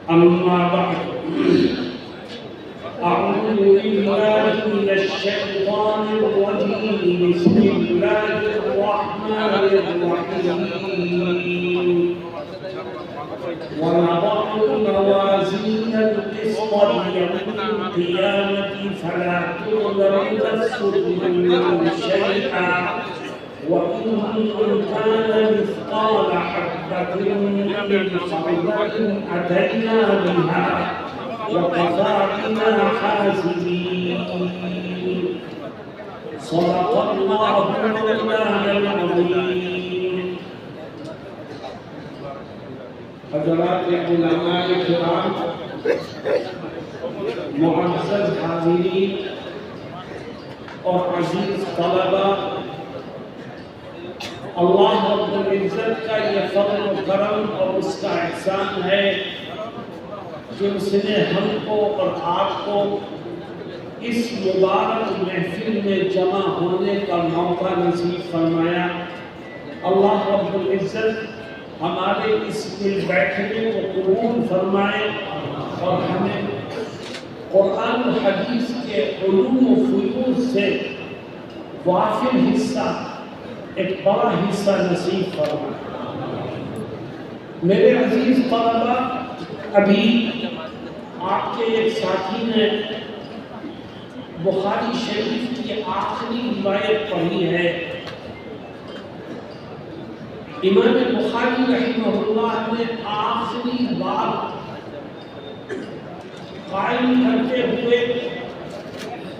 أما بعد أعوذ بالله من الشيطان الرجيم بسم الله الرحمن الرحيم ونضع الموازين القسط ليوم القيامة فلا تظلم نفس شيئا وإن كان مثقال حبة من خردل أتينا بها وكفى بنا حاسبين صدق الله مولانا العظيم. حضرات علماء کرام، معزز حاضرین اور عزیز طلبہ، اللہ رب العزت کا یہ فضل و کرم اور اس کا احسان ہے کہ اس نے ہم کو اور آپ کو اس مبارک محفل میں جمع ہونے کا موقع نصیب فرمایا۔ اللہ رب العزت ہمارے اس مل بیٹھنے کو قبول فرمائے اور ہمیں قرآن و حدیث کے علوم و فیوض سے وافر حصہ، ایک بڑا حصہ نصیب فرمائے۔ میرے عزیز طلبہ، ابھی آپ کے ایک ساتھی نے بخاری شریف کی آخری روایت پڑھی ہے۔ امام بخاری رحمہ اللہ نے آخری باب قائم کرتے ہوئے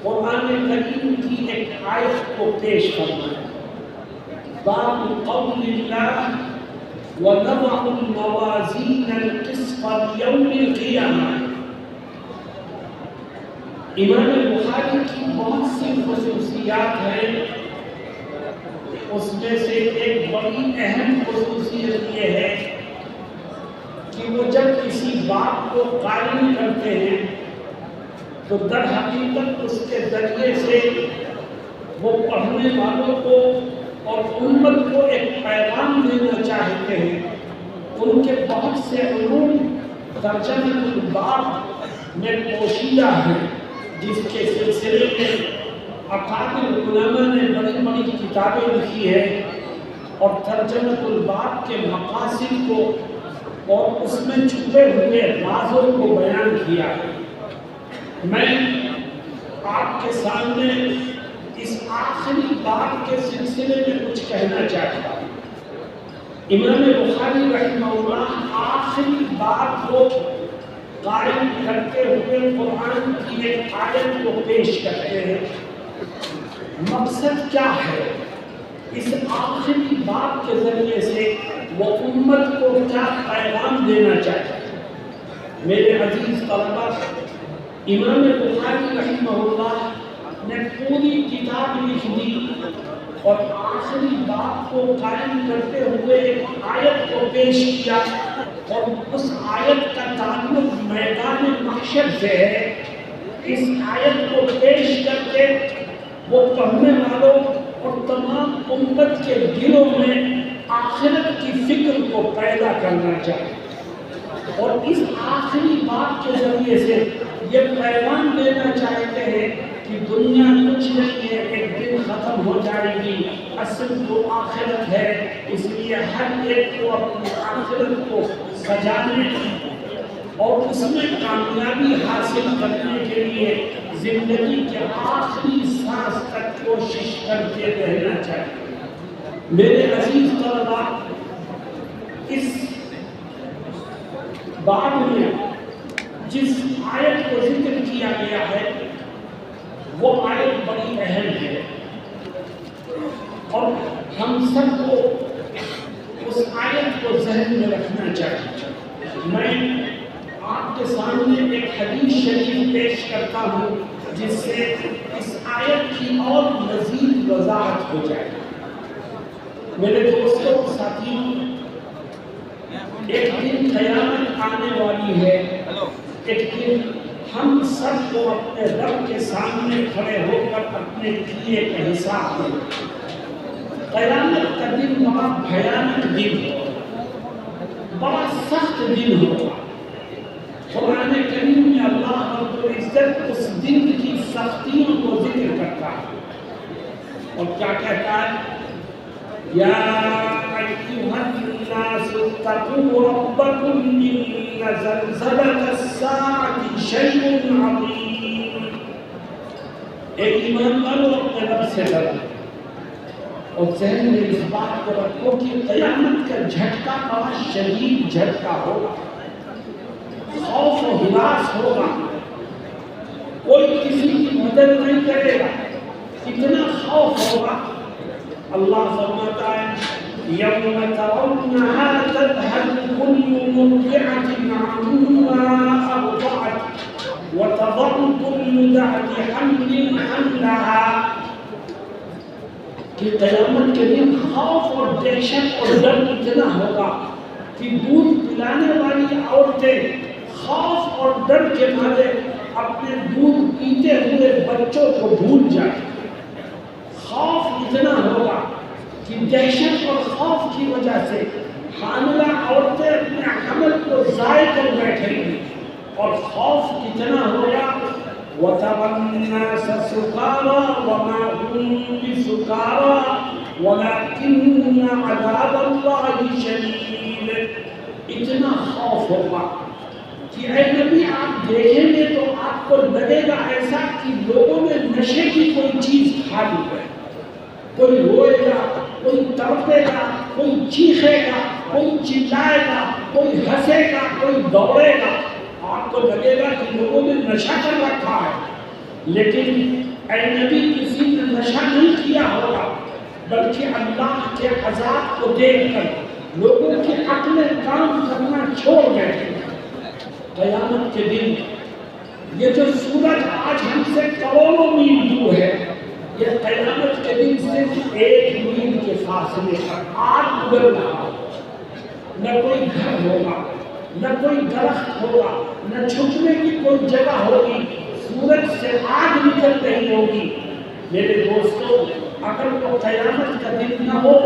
قرآن کریم کی ایک آیت کو پیش فرمایا۔ باب قول اللہ وَنَضَعُ الْمَوَازِينَ الْقِسْطَ لِيَوْمِ الْقِيَامَةِ۔ امام بخاری کی بہت سی خصوصیات ہیں، اس میں سے ایک بڑی اہم خصوصیت یہ ہے کہ وہ جب کسی بات کو قائم کرتے ہیں تو در حقیقت اس کے ذریعے سے وہ پڑھنے والوں کو اور امت کو ایک پیغام دینا چاہتے ہیں۔ ان کے بہت سے علوم ترجمہ الباب میں پوشیدہ ہیں، جس کے سلسلے میں اکابر علماء نے بڑی بڑی کتابیں لکھی ہیں اور ترجمہ الباب کے مقاصد کو اور اس میں چھپے ہوئے رازوں کو بیان کیا ہے۔ میں آپ کے سامنے اس آخری بات کے سلسلے میں کچھ کہنا چاہتا ہوں۔ امام بخاری رحمہ اللہ آخری بات کو قائم کرتے ہوئے قرآن کی ایک آیت کو پیش کرتے ہیں۔ مقصد کیا ہے؟ اس آخری بات کے ذریعے سے وہ امت کو کیا پیغام دینا چاہتے ہیں؟ میرے عزیز طلبہ، امام بخاری رحمہ اللہ نے پوری کتاب لکھ دی اور آخری بات کو قائم کرتے ہوئے ایک آیت کو پیش کیا، اور اس آیت کا تعلق میدان محشر سے ہے۔ اس آیت کو پیش کر کے وہ پڑھنے والوں اور تمام امت کے دلوں میں آخرت کی فکر کو پیدا کرنا چاہتے ہیں، اور اس آخری بات کے ذریعے سے یہ پیغام دینا چاہتے ہیں کہ دنیا کچھ نہیں ہے، ایک دن ختم ہو جائے گی، اصل تو آخرت ہے۔ اس لیے ہر ایک کو اپنی آخرت کو سجانے اور اس میں کامیابی حاصل کرنے کے لیے زندگی کے آخری سانس تک کوشش کرتے رہنا چاہیے۔ میرے عزیز طلبہ، اس باب میں جس آیت کو ذکر کیا گیا ہے وہ آیت بڑی اہم ہے، اور ہم سب کو اس آیت کو ذہن میں رکھنا چاہیے۔ میں آپ کے سامنے ایک حدیث شریف پیش کرتا ہوں جس سے اس آیت کی اور مزید وضاحت ہو جائے۔ میرے دوستوں، ساتھیوں، ایک دن قیامت آنے والی ہے، ایک دن ہم سب کو اپنے رب کے سامنے کھڑے ہو کر اپنے کیے کا حساب دیں۔ قیامت کا دن بڑا بھیانک دن ہوگا، بڑا سخت دن ہوگا، العزت اس دن کی سختیوں کو ذکر کرتا ہے اور کیا کہتا ہے؟ یا ایھا الناس اتقوا ربکم ان زلزلۃ الساعۃ شیء عظیم۔ اے ایمان والو، اپنے رب سے ڈرو اور ذہن میں اس بات کو رکھو کہ قیامت کا جھٹکا بڑا شدید جھٹکا ہوگا، خوف و ہراس ہوگا، کوئی کسی کی مدد نہیں کرے گا، اتنا خوف ہوگا۔ اللہ فرماتا ہے یوم ترونہا تذہل کل مرضعۃ عما ارضعت وتضع کل ذات حمل حملها، کہ قیامت کے دن خوف اور دہشت اور ڈر اتنا ہوگا کہ دودھ پلانے والی عورتیں خوف اور ڈر کے مارے اپنے دودھ پیتے ہوئے بچوں کو بھول جائیں۔ خوف اتنا ہوگا کہ دہشت اور خوف کی وجہ سے حاملہ عورتیں اپنے حمل کو ضائع کر بیٹھیں گی، اور خوف اتنا ہوگا وَتَرَى النَّاسَ سُكَارَىٰ وَمَا هُم بِسُكَارَىٰ وَلَٰكِنَّ عَذَابَ اللَّهِ شَدِيدٌ۔ اتنا خوف ہوگا کہ اے نبی آپ دیکھیں گے تو آپ کو لگے گا ایسا کہ لوگوں نے نشے کی کوئی چیز کھا لی ہے، کوئی روئے گا، کوئی تڑپے گا، کوئی چیخے گا، کوئی چلائے گا، کوئی ہنسے گا، کوئی دوڑے گا، آپ کو لگے گا کہ لوگوں نے نشہ کر رکھا ہے۔ لیکن اے نبی کسی نے نشہ نہیں کیا ہوگا، بلکہ اللہ کے عذاب کو دیکھ کر لوگوں کی عقلیں کام کرنا چھوڑ گئے۔ قیامت کے دن یہ جو سورج آج ہم سے کروڑوں میل دور ہے، یہ قیامت کے دن صرف 1 میل کے فاصلے پر آگ گزر رہا ہوگا، نہ کوئی گھر ہوگا، نہ کوئی درخت ہوگا، نہ چھپنے کی کوئی جگہ ہوگی، سورج سے آگ نکل رہی ہوگی۔ میرے دوستو، اگر وہ قیامت کا دن نہ ہو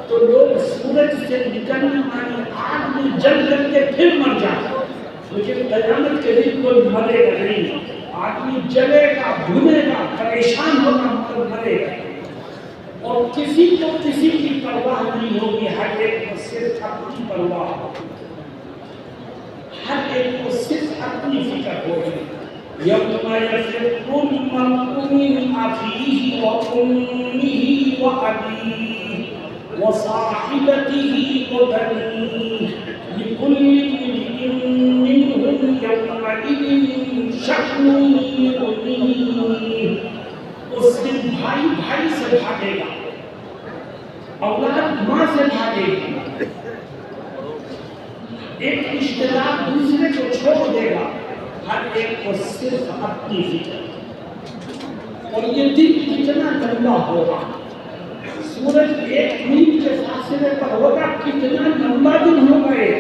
تو لوگ سورج سے نکلنے والی آگ میں جل کر کے پھر مر جائیں، لیکن قیامت کے دن کوئی مرے گا نہیں، آدمی جلے گا، بھولے گا، پریشان ہوگا، مگر مرے گا، اور کسی کو کسی کی پرواہ نہیں ہوگی، ہر ایک کو صرف اپنی پرواہ ہوگی، ہر ایک کو صرف اپنی فکر ہوگی۔ یوم یفر المرء من اخیہ وامہ وابیہ وصاحبتہ وبنیہ لکل امرئ منہم یومئذ شأن یغنیہ۔ اس دن بھائی بھائی سے بھاگے گا، اولاد ماں سے بھاگے گی، ایک رشتہ دار دوسرے کو چھوڑ دے گا، ہر ایک کو صرف اپنی فکر۔ اور یہ دن کتنا لمبا ہوگا، سورج 1 میل کے فاصلے پر ہوگا، کتنا لمبا دن ہوگا یہ۔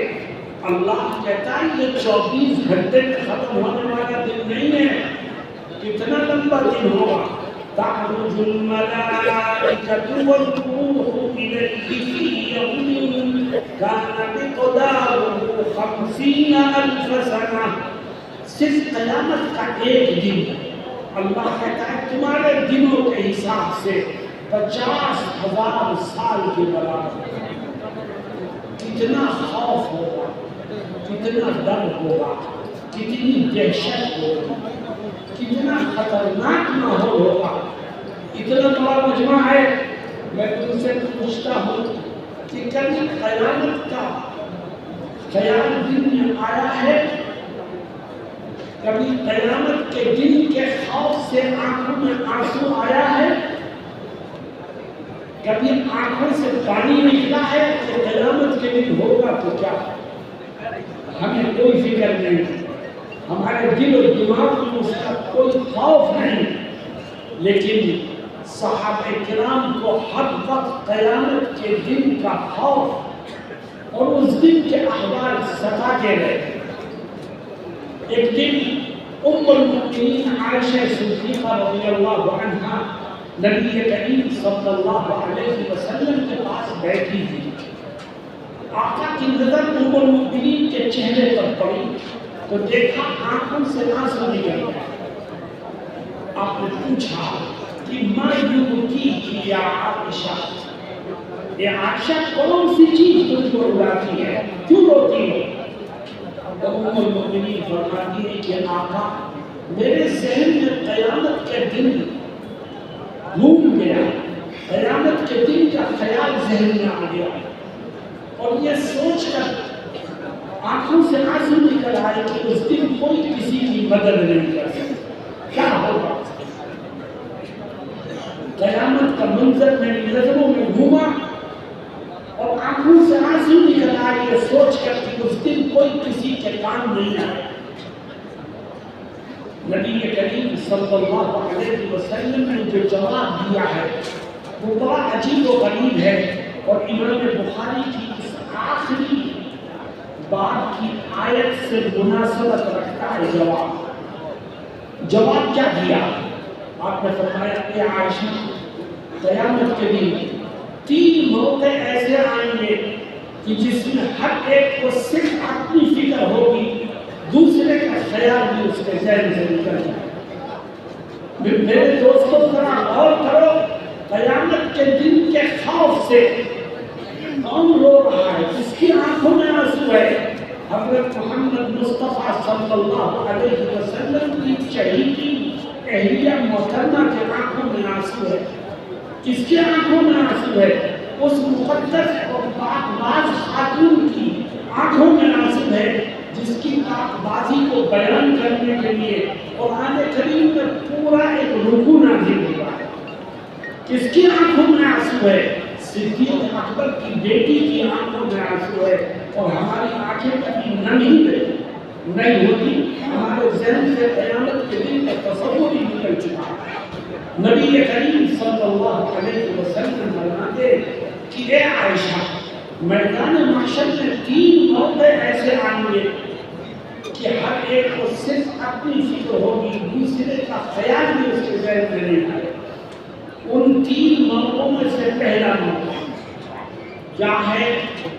اللہ کہتا ہے یہ 24 گھنٹے میں ختم ہونے والا دن نہیں ہے، کتنا لمبا دن ہوگا۔ تعرج الملائکۃ والروح الیہ فی یوم کان مقدارہ 50,000 سنہ۔ صرف قیامت کا ایک دن اللہ کہتا ہے تمہارے دنوں کے حساب سے 50,000 سال کے برابر۔ کتنا خوف ہوگا، کتنا ڈر ہوگا، کتنی دہشت ہوگی، کتنا خطرناک ماحول ہوگا۔ اتنا بڑا مجمع ہے، میں تم سے پوچھتا ہوں کہ کبھی قیامت کا خیال دل میں آیا ہے؟ کبھی قیامت کے دن کے خوف سے آنکھوں میں آنسو آیا ہے؟ کبھی آنکھوں سے پانی نکلا ہے کہ قیامت کے دن ہوگا تو کیا؟ ہمیں کوئی فکر نہیں، ہمارے دل و دماغ میں اس کا کوئی خوف نہیں، لیکن صحابہ کرام کو ہر وقت قیامت کے دن کا خوف اور اس دن کے احوال ستاتے رہے۔ ایک دن ام المؤمنین عائشہ صدیقہ رضی اللہ عنہا نبی کریم صلی اللہ علیہ وسلم کے پاس بیٹھی تھی۔ آقا کی نظر ام المؤمنین کے چہرے پر پڑی تو دیکھا آنکھوں سے آنسو نکل گیا. آپ نے پوچھا کہ ما یبکیک یا عائشہ، یہ عائشہ کون سی چیز تم کو رلاتی ہے، کیوں روتی ہو؟ تو ام المؤمنین فرماتی ہے کہ آقا میرے ذہن میں قیامت کے دن گھوم گیا، قیامت کے دن کا خیال ذہن میں آ گیا، اور یہ سوچ کر آنکھوں سے آنسو نکل آئے کہ اس دن کوئی کسی کی مدد نہیں کر سکتا، کیا ہوگا؟ قیامت کا منظر میری نظروں میں گھوما اور آنکھوں سے آنسو نکل آئے یہ سوچ کر کہ اس دن کوئی کسی کے کام نہیں آئے. نبی کریم صلی اللہ علیہ وسلم نے جو جواب دیا ہے وہ بڑا عجیب و غریب ہے، اور امام بخاری کی اس آخری بات کی آیت سے مناسبت رکھتا ہے. جواب کیا دیا؟ آپ نے فرمایا کہ عائشہ قیامت کے دن 3 موقع ایسے آئیں گے کہ جس میں ہر ایک کو صرف اپنی فکر ہوگی، دوسرے کا خیال بھی اس کے ذہن سے نکل جائے. میرے دوستوں ذرا غور کرو، قیامت کے دن کے خوف سے کون رو رہا ہے، کس کی آنکھوں میں آنسو ہے؟ حضرت محمد مصطفیٰ صلی اللہ علیہ وسلم کی چہیتی اہلیہ محترمہ کے آنکھوں میں آنسو ہے. کس کی آنکھوں میں آنسو ہے؟ اس مقدس اور پاک باز خاتون کی آنکھوں میں آنسو ہے جس کی پاک بازی کو بیان کرنے کے لیے قرآن کریم میں پورا ایک رکوع نازل ہوا ہے. کس کی آنکھوں میں آنسو ہے؟ صدیق اکبر کی بیٹی کی آنکھوں میں آنسو ہے. اور ہماری آنکھیں کبھی نہیں ہوتی، ہمارے ذہن سے قیامت کے دن کا تصور ہی نکل چکا ہے. نبی کریم صلی اللہ علیہ وسلم فرماتے کہ اے عائشہ میدان محشر میں 3 موقع ایسے آئیں گے کہ ہر ایک کو صرف اپنی فکر ہوگی، دوسرے کا خیال بھی اس کے ذہن میں نہیں آئے. ان 3 موقعوں میں سے پہلا موقع کیا ہے؟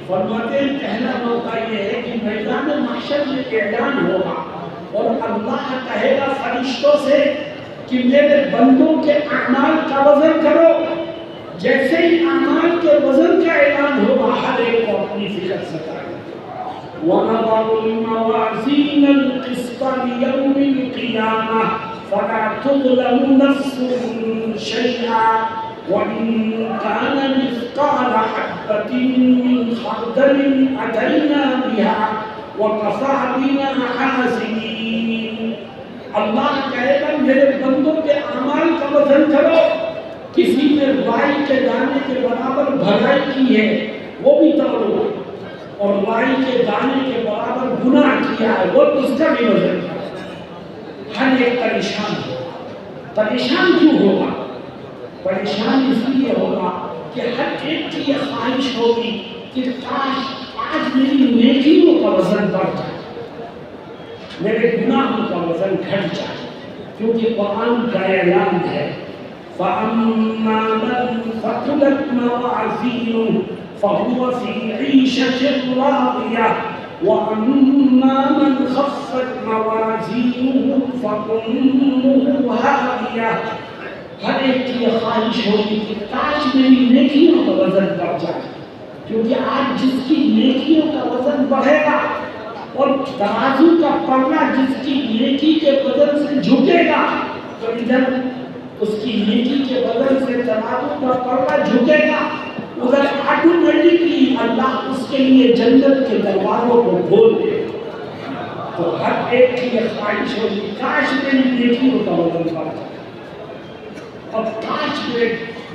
فرماتے ہیں پہلا موقع یہ ہے کہ میدان محشر میں اعلان ہوگا اور اللہ کہے گا فرشتوں سے کہ میرے بندوں کے اعمال کا وزن کرو. جیسے ہی اعمال کے وزن کا اعلان ہوگا ہر ایک کو اپنی فکر سے کرے. وَنَضَعُ الْمَوَازِينَ الْقِسْطَ لِيَوْمِ الْقِيَامَةِ فَلَا تُظْلَمُ نَفْسٌ شَيْئًا وَإِن كَانَ مِثْقَالَ حَبَّةٍ مِّنْ خَرْدَلٍ أَتَيْنَا بِهَا وَكَفَىٰ بِنَا حَاسِبِينَ. اللہ کہے گا میرے بندوں کے اعمال کا وزن کرو. کسی نے رائی کے دانے کے برابر بھلائی کی ہے وہ بھی توڑو، اور رائی کے دانے کے برابر گناہ کیا ہے وہ اس کا بھی وزن کرو. ہر ایک پریشان ہوگا. پریشان کیوں ہوگا؟ پریشان اس لیے ہوگا کہ ہر ایک کی یہ خواہش ہوگی کہ کاش آج میری نیکیوں کا وزن بڑھ جائے، میرے گناہوں کا وزن گھٹ جائے. کیونکہ قرآن کا اعلان ہے فَأَمَّا مَنْ ثَقُلَتْ مَوَازِينُهُ فَهُوَ فِي عِيشَةٍ رَاضِيَةٍ وَأَمَّا مَنْ خَفَّتْ مَوَازِينُهُ فَأُمُّهُ هَاوِيَةٌ. ہر ایک کی یہ خواہش ہوگی کہ کاش میری نیکیوں کا وزن بڑھ جائے، کیونکہ آج جس کی نیکیوں کا وزن بڑھے گا اور ترازو کا پلڑا جس کی نیکی کے وزن سے جھکے گا تو ادھر اس کی نیکی کے وزن سے ترازو کا پلڑا جھکے گا، ادھر آٹومیٹکلی اللہ اس کے لیے جنت کے دروازوں کو کھول دے. تو ہر ایک کی یہ خواہش ہوگی کاش میری نیکیوں کا وزن بڑھ جائے اور کاش میرے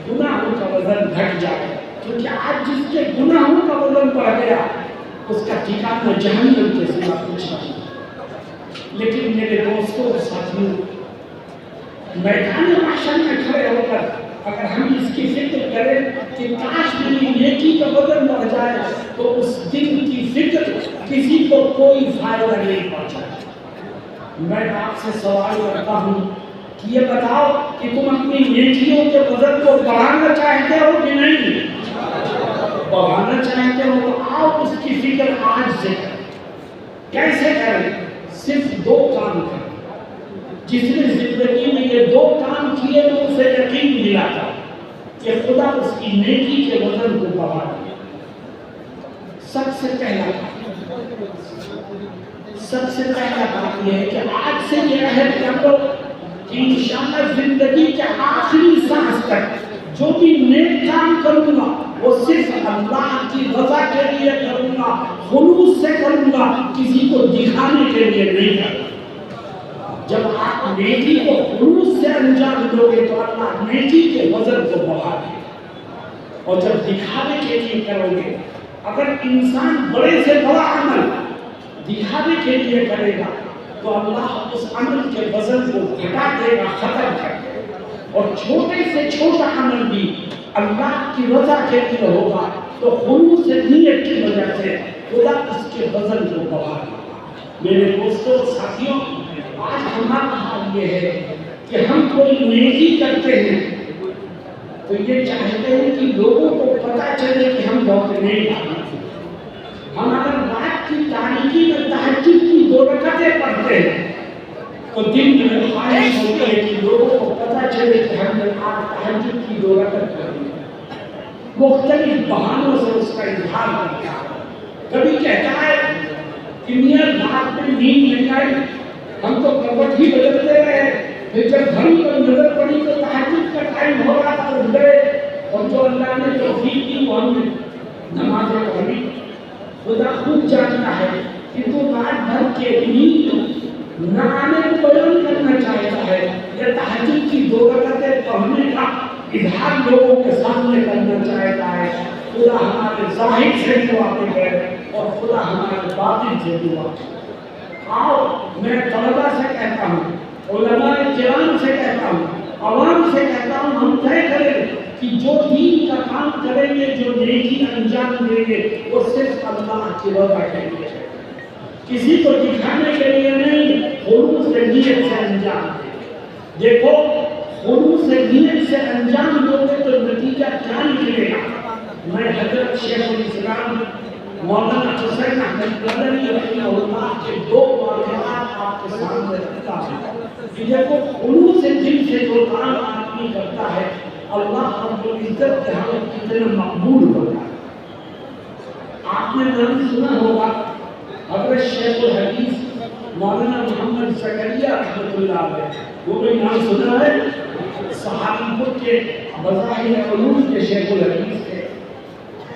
گناہوں کا وزن گھٹ جائے. کیونکہ آج جس کے گناہوں کا وزن بڑھ گیا اس کا ٹھکانہ جہنم کے سوا کچھ نہیں. لیکن میرے دوستوں اور ساتھیوں، میدان محشر میں کھڑے ہو کر اگر ہم اس کی فکر کریں کہ کاش میری نیکی کا وزن بڑھ جائے تو اس دن کی فکر کسی کو کوئی فائدہ نہیں پہنچائے. میں آپ سے سوال کرتا ہوں کہ یہ بتاؤ کہ تم اپنی نیکیوں کے وزن کو بڑھانا چاہتے ہو کہ نہیں؟ بڑھانا چاہتے ہو تو آؤ اس کی فکر آج سے کریں. کیسے کریں؟ صرف جس نے زندگی میں یہ دو کام کیے تو اسے یقین ملا تھا کہ خدا اس کی نیکی کے وزن کو بڑھا دیا۔ سب سے پہلا بات یہ ہے کہ آج سے یہ عہد کر لو کہ انشاءاللہ زندگی کے آخری سانس تک جو بھی نیک کام کروں گا وہ صرف اللہ کی رضا کے لیے کروں گا، خلوص سے کروں گا، کسی کو دکھانے کے لیے نہیں کروں گا۔ جب آپ نیکی کو خلوص سے انجام دو گے تو اللہ نیکی کے وزن کو بڑھا دے گا۔ اور جب دکھانے کے لیے کرو گے، اگر انسان بڑے سے بڑا عمل دکھانے کے لیے کرے گا تو اللہ اس عمل کے وزن کو گھٹا دے گا، ختم کر دے گا۔ اور چھوٹے سے چھوٹا عمل بھی اللہ کی رضا کے لیے ہوگا تو خلوص نیت کی وجہ سے خدا اس کے وزن کو بڑھا دے گا۔ میرے دوستوں ساتھیوں، آج ہمارا حال یہ ہے کہ ہم کوئی نیکی کرتے ہیں تو یہ چاہتے ہیں کہ لوگوں کو پتہ چلے کہ ہم بہت نیک ہیں۔ ہم اگر رات کی تاریکی میں تہجد کی 2 رکعتیں پڑھتے ہیں تو دن میں خواہش ہوتی ہے کہ لوگوں کو پتہ چلے کہ ہم نے آج تہجد کی 2 رکعت پڑھی۔ مختلف بہانوں سے اس کا اظہار کرتا ہے۔ کبھی کہتا ہے کہ میاں رات میں نیند نہیں آئی، ہم تو کروٹ ہی بدلتے رہے، پھر جب گھڑی پر نظر پڑی تو تہجد کا ٹائم ہو رہا تھا، اٹھ گئے، اور جو اللہ نے توفیق دی وہ ہم نے نمازیں پڑھی۔ خدا خود جانتا ہے کہ تو رات بھر کے نیند نہ آنے کو بیان کرنا چاہتا ہے یا تہجد کی 2 رکعتیں پڑھنے کا اظہار لوگوں کے سامنے کرنا چاہتا ہے۔ خدا ہمارے ظاہر سے بھی واقف ہے اور خدا ہمارے باطن سے بھی واقف ہے۔ آؤ میں طلبہ سے کہتا ہوں، علماء کرام سے کہتا ہوں، عوام سے کہتا ہوں، ہم طے کریں کہ جو دین کا کام کریں گے، جو نیکی انجام دیں گے، وہ صرف اللہ کی رضا کے لیے ہے، کسی کو دکھانے کے لیے نہیں، خلوص نیت سے انجام دیں۔ دیکھو خلوص نیت سے انجام دو گے تو نتیجہ کیا نکلے گا؟ میں حضرت شیخ الاسلام مولانا حسین احمد مدنی رحمہ اللہ کے 2 واقعات آپ کے سامنے رکھتا ہوں کہ دیکھو خلوص دل سے جو کام آدمی کرتا ہے اللہ رب العزت کے ہاں کتنا مقبول ہوتا ہے۔ آپ نے نام سنا ہوگا حضرت شیخ الحدیث مولانا محمد زکریا رحمۃ اللہ علیہ، وہ بھی نام سنا ہے، سہارنپور کے بظاہر علوم کے شیخ الحدیث تھے۔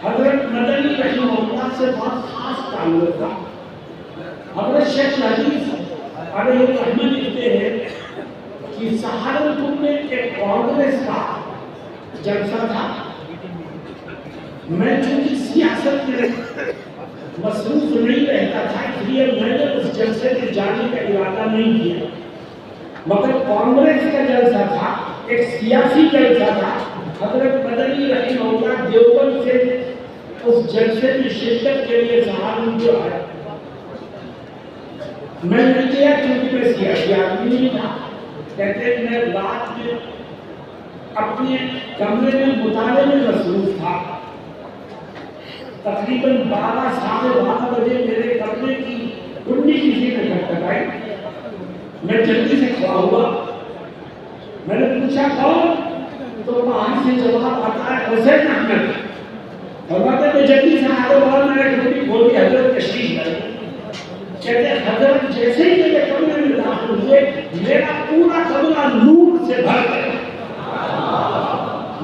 حضرت مدنی رحمہ اللہ سے بہت خاص تعلق تھا۔ حضرت شیخ الحدیث علیہ رحمہ لکھتے ہیں کہ سہارنپور میں ایک کانگریس کا جلسہ تھا۔ میں چونکہ سیاست میں مصروف نہیں رہتا تھا اس لیے میں نے اس جلسے میں جانے کا ارادہ نہیں کیا، مگر کانگریس کا جلسہ تھا، ایک سیاسی جلسہ تھا۔ حضرت مدنی رحمہ اللہ دیوبند سے اس جلسے میں شرکت کے لیے سہارنپور آیا۔ میں نے کیا کیونکہ میں سیاسی آدمی نہیں تھا، کہتے ہیں میں رات میں اپنے کمرے میں مطالعے میں مصروف تھا۔ تقریباً 12 ساڑھے 12 بجے میرے کمرے کی کنڈی کسی نے کھٹکھٹائی۔ میں جلدی سے کھڑا ہوا، میں نے پوچھا کون؟ تو وہاں سے جواب آتا ہے حسین احمد۔ اور میں جلدی سے آگے بڑھا، میں نے کنڈی کھول کے حضرت تشریف لائی۔ کہتے ہیں حضرت جیسے ہی میرے کمرے میں داخل ہوئے میرا پورا کمرہ نور سے بھر گیا۔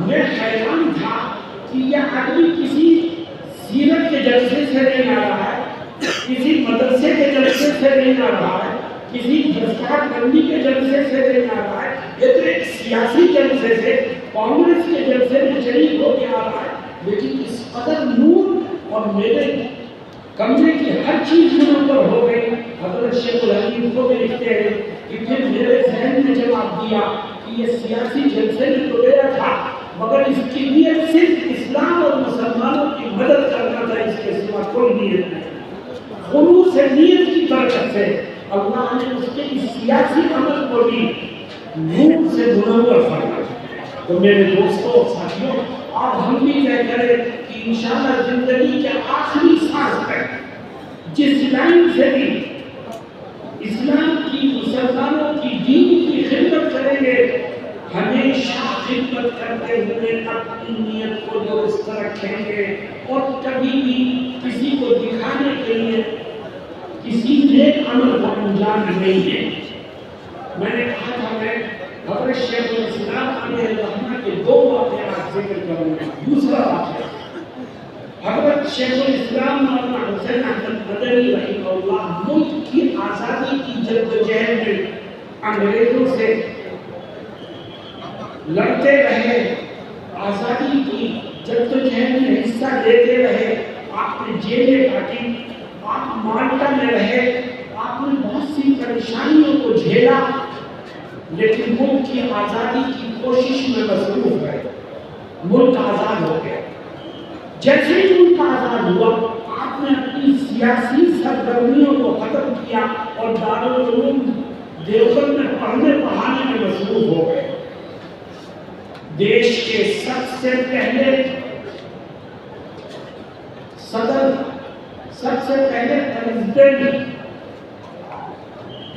میں حیران تھا کہ یہ آدمی کسی سیرت کے جلسے سے نہیں آ رہا ہے، کسی مدرسے کے جلسے سے نہیں آ رہا ہے، کسی دستار بندی کے جلسے سے نہیں آ رہا ہے، یہ تو ایک سیاسی جلسے سے کانگریس کے جلسے میں شریک ہو کے آ رہا ہے، لیکن اس قدر نور اور میرے کمرے کی ہر چیز منور ہو گئی۔ حضرت شیخ الحدیث کو بھی لکھتے ہیں کہ پھر میرے ذہن میں جواب دیا کہ یہ سیاسی جلسے میں تو گیا تھا مگر اس کی نیت صرف اسلام اور مسلمانوں کی مدد کرنا تھا، اس کے سوا کوئی نیت نہیں۔ خلوص نیت کی برکت سے اللہ نے اس کے اس سیاسی عمل کو بھی نور سے منور فرمایا۔ تو میرے دوستوں ساتھیوں، آج ہم بھی طے کریں کہ انشاءاللہ زندگی کے آخری سانس تک جس لائن سے بھی اسلام کی مسلمانوں کی دین کی خدمت کریں گے، ہمیشہ خدمت کرتے ہوئے اپنی نیت کو درست رکھیں گے اور کبھی بھی کسی کو دکھانے کے لیے کسی نیک عمل کو انجام نہیں ہے۔ میں نے کہا تھا میں حضرت شیخ الاسلام علیہ الرحمہ کے 2 واقعات ذکر کروں گا۔ دوسرا واقعہ حضرت شیخ الاسلام مولانا حسین احمد مدنی رحمہ اللہ ملک کی آزادی کی جدوجہد میں انگریزوں سے لڑتے رہے، آزادی کی جدوجہد میں حصہ لیتے رہے، آپ نے جیلیں کاٹی، آپ مالٹا میں رہے، آپ نے بہت سی پریشانیوں کو جھیلا، لیکن ملک کی آزادی کی کوشش میں مصروف رہے۔ ملک آزاد ہو گیا۔ جیسے ہی ملک آزاد ہوا، آپ نے اپنی سیاسی سرگرمیوں کو ختم کیا اور دارالعلوم دیوبند میں پڑھنے پڑھانے میں مصروف ہو گئے۔ دیش کے سب سے پہلے صدر، سب سے پہلے پریزیڈنٹ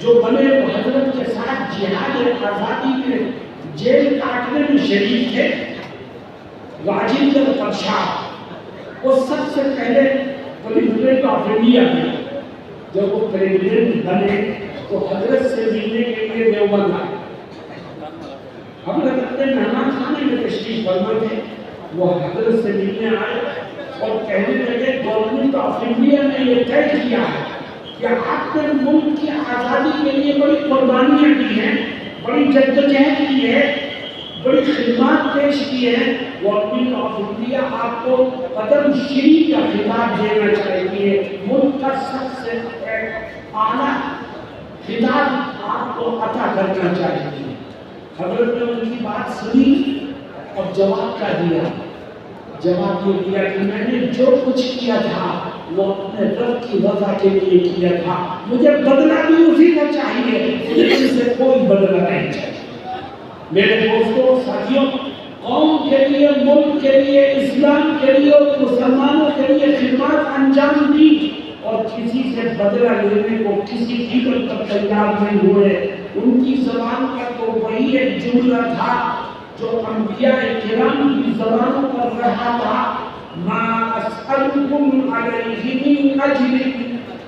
جو بنے وہ حضرت کے ساتھ جہاد آزادی میں جیل کاٹنے میں شریک تھے، راجندر پرساد، وہ سب سے پہلے پریزیڈنٹ آف انڈیا میں جب وہ پریزیڈنٹ بنے تو حضرت سے ملنے کے لیے دیوبند آئے۔ حضرت اپنے مہمان خانے میں تشریف فرما تھے، وہ حضرت سے ملنے آئے اور کہنے لگے گورنمنٹ آف انڈیا نے یہ طے کیا ہے کہ آپ نے ملک کی آزادی کے لیے بڑی قربانیاں دی ہیں، بڑی جدوجہد کی ہے، بڑی خدمات پیش کی ہے، گورنمنٹ آف انڈیا آپ کو پدم شری کا خطاب دینا چاہیے، ملک کا سب سے اعلیٰ خطاب آپ کو عطا کرنا چاہیے۔ حضرت نے ان کی بات سنی اور جواب کیا دیا؟ جواب یہ دیا کہ میں نے جو کچھ کیا تھا وہ اپنے رب کی رضا کے لیے کیا تھا، مجھے بدلہ بھی اسی کا چاہیے، مجھے ان سے کوئی بدلہ نہیں چاہیے۔ میرے دوستوں، ساتھیوں، قوم کے لیے، ملک کے لیے، اسلام کے لیے اور مسلمانوں کے لیے خدمات انجام دی اور کسی سے بدلہ لینے کو کسی قیمت پر تیار نہیں ہوئے۔ ان کی زبان پر تو وہی ایک جملہ تھا جو انبیاء کرام کی زبانوں پر رہا تھا، ما اسألكم علیہ من اجر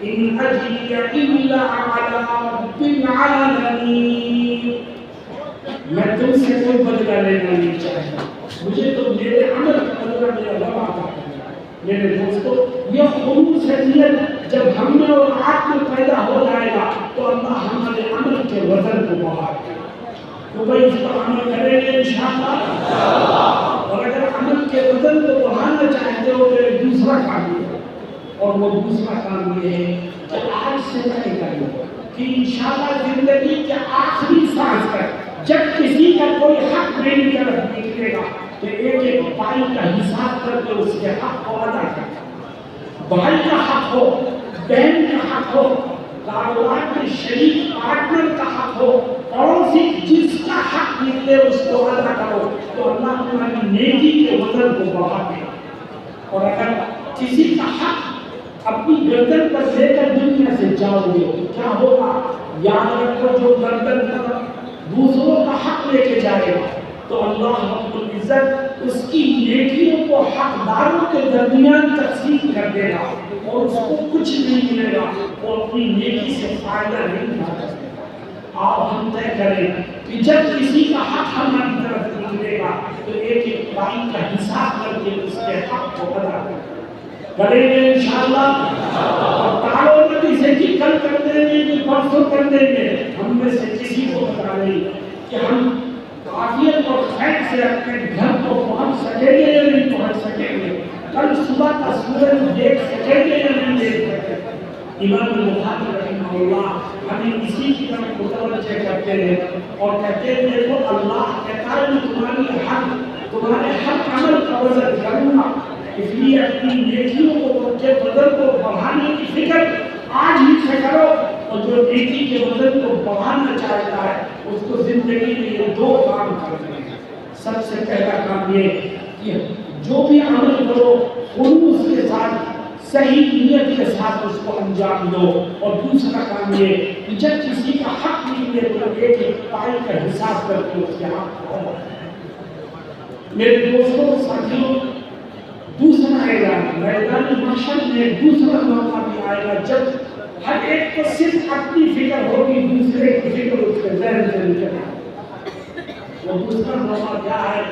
ان اجری الا علی رب العالمین۔ میں تم سے کوئی بدلہ لینا نہیں چاہتا، مجھے تو میرے عمل کا بدلہ میرا رب عطا کرے۔ میرے دوستو، یہ خلوص نیت جب ہم میں اور آپ میں پیدا ہو جائے گا تو اللہ ہمارے عمل کے وزن کو بڑھا دے گا۔ تو بھائی اس پر عمل کریں گے انشاءاللہ، اور اگر عمل کے وزن کو بڑھانا چاہتے ہو تو ایک دوسرا کام ہے، اور وہ دوسرا کام یہ ہے کہ آج سے طے کریں کہ انشاءاللہ زندگی کے آخری سانس تک جب کسی کا کوئی حق میری طرف نکلے گا تو ایک ایک بھائی کا حساب کر کے اس کے حق کو ادا کرنا۔ بھائی کا حق ہو، بہن کا حق ہو، کاروبار میں شریک پارٹنر کا حق ہو، پڑوسی جس کا حق نکلے اس کو ادا کرو تو اللہ تمہاری نیکی کے وزن کو بڑھا دے گا۔ اور اگر کسی کا حق اپنی گردن پر لے کر دنیا سے جاؤ گے تو کیا ہوگا؟ یاد رکھو، جو گردن پر دوسروں کا حق لے کے جائے گا تو اللہ رب العزت اس کی نیکیوں کو حقداروں کے درمیان تقسیم کر دے گا اور اس کو کچھ نہیں ملے گا، وہ اپنی نیکی سے فائدہ نہیں اٹھا سکے گا۔ آپ ہم طے کریں کہ جب کسی کا حق ہماری طرف نکلے گا تو ایک ایک بھائی کا حساب کر کے اس کے حق کو ادا کریں گے انشاءاللہ۔ تعالوا نبی سے کہ کل کر دیں گے کہ پرسوں کر دیں گے، ہم میں سے کسی کو بتا نہیں کہ ہم عافیت اور خیر سے اپنے گھر کو پہنچ سکیں گے یا نہیں پہنچ سکیں گے، کل صبح کا سورج دیکھ سکیں گے یا نہیں دیکھ سکیں گے۔ امام بخاری رحمہ اللہ ہمیں اسی کی طرف متوجہ کرتے ہیں اور کہتے ہیں دیکھو اللہ کہتا ہے میں تمہارے حق عمل کا وزن کروں گا، اس لیے اپنی نیکیوں کو کے وزن کو بڑھانے کی فکر آج ہی سے کرو، اور جو نیکی کے وزن کو بڑھانا چاہتا ہے اس کو زندگی میں یہ 2 کام کرنے ہیں۔ سب سے پہلا کام یہ کہ جو بھی عمل کرو خلوص کے ساتھ، صحیح نیت کے ساتھ اس کو انجام دو. اور دوسرا کام یہ کہ جب کسی کا حق نہیں ہے تو ایک ایک پائی کا حساب کر کے اس کے حق کو. میرے دوستوں ساتھیوں، دوسرا اعلان میدان محشر میں دوسرا موقع بھی آئے گا جب ہر ایک کو صرف اپنی فکر ہوگی، دوسرے کی فکر اس کے ذہن سے نکل آئے. وہ دوسرا موقع کیا ہے؟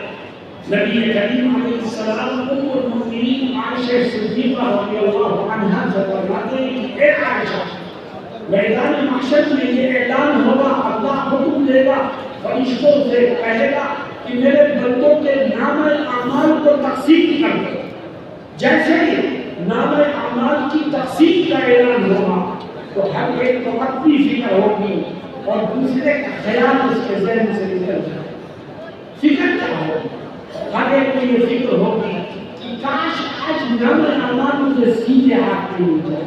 نبی کریم علیہ السلام ام المؤمنین عائشہ صدیقہ رضی اللہ عنہا سے فرماتے ہیں کہ اے عائشہ، میدان محشر میں یہ اعلان ہوگا، اللہ حکم دے گا، فرشتوں سے کہے گا کہ میرے بندوں کے نامہ اعمال کو تقسیم کر دو. جیسے ہی نامہ اعمال کی تقسیم کا اعلان ہوگا تو ہر ایک کو اپنی فکر ہوگی اور دوسرے کا خیال اس کے ذہن سے نکل جائے. فکر کیا ہوگی؟ ہر ایک کو یہ فکر ہوگی کہ کاش آج نامہ اعمال مجھے سیدھے ہاتھ میں مل جائے.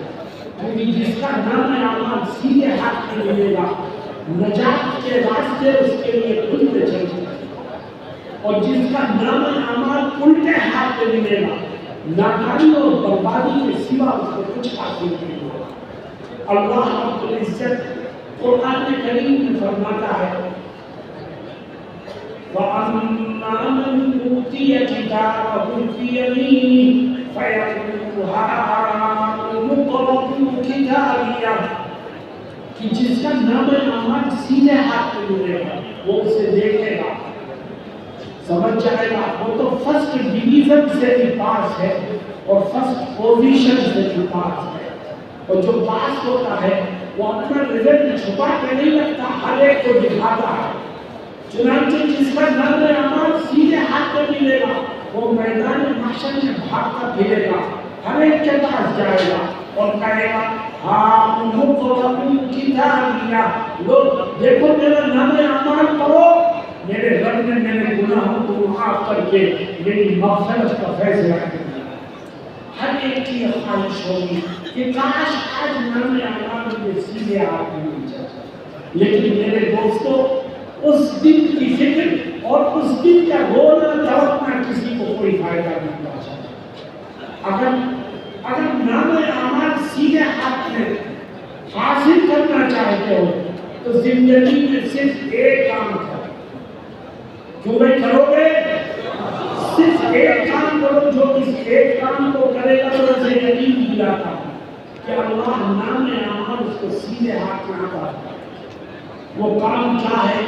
کیونکہ جس کا نامہ اعمال سیدھے ہاتھ میں ملے گا، نجات کے راستے اس کے لیے کھلتے چلے گا. اور جس کا نامہ اعمال الٹے ہاتھ میں ملے گا، ناکامی اور بربادی کے سوا اس کو کچھ حاصل نہیں ہوگا. اللہ رب العزت قرآن کریم میں فرماتا ہے وَأَمَّا مَنْ أُوتِيَ كِتَابَهُ بِيَمِينِهِ فَيَقُولُ هَاؤُمُ اقْرَءُوا كِتَابِيَهْ، کہ جس کا نامہ اعمال سیدھے ہاتھ میں ملے گا وہ اسے دیکھے گا، سمجھ جائے گا. وہ تو فرسٹ ڈویژن سے بھی پاس ہے اور فرسٹ پوزیشن سے بھی پاس ہے. اور جو پاس ہوتا ہے وہ اپنا رزلٹ چھپا کے نہیں رکھتا، ہر ایک کو دکھاتا ہے. چنانچہ جس کا نام اعمال سیدھے ہاتھ میں ملے گا وہ میدان محشر میں بھاگتا پھرے گا، ہر ایک کے پاس جائے گا اور کہے گا ہاؤم اقرءوا کتابیہ، لوگ دیکھو میرا نام اعمال پڑھو، میرے رب نے میرے گناہوں کو معاف کر کے میری مغفرت کا فیصلہ کر دیا. ہر ایک کی خواہش ہوگی کہ کاش آج نام اعمال مجھے سیدھے ہاتھ میں مل جائے. لیکن میرے دوستو، اس دن کی فکر اور اس دن کا رونا تڑپنا کسی کو کوئی فائدہ نہیں پہنچاتا. اگر نام اعمال سیدھے ہاتھ میں حاصل کرنا چاہتے ہو تو زندگی میں صرف ایک کام کرو. کیوں نہیں کرو گے؟ صرف ایک کام کرو. جو اس ایک کام کو کرے گا تو اسے یقین دلاتا کہ اللہ نام اعمال اس کو سیدھے ہاتھ میں آتا ہے. وہ کام کیا ہے؟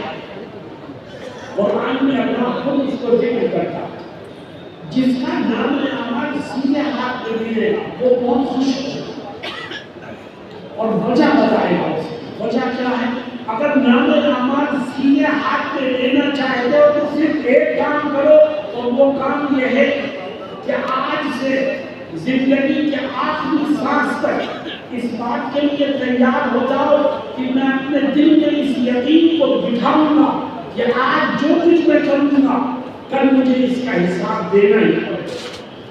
قرآن میں اللہ خود اس کو ذکر کرتا ہے. جس کا نام اعمال سیدھے ہاتھ میں ملے گا وہ بہت خوش ہوگا اور وجہ بتائے گا. وجہ کیا ہے؟ اگر نام اعمال سیدھے ہاتھ میں لینا چاہتے ہو تو صرف ایک کام کرو، اور وہ کام یہ ہے کہ آج سے زندگی کے آخری سانس تک اس بات کے لیے تیار ہو جاؤ کہ میں اپنے دل میں اس یقین کو بٹھاؤں گا کہ آج جو کچھ میں کروں گا کل مجھے اس کا حساب دینا ہی پڑے.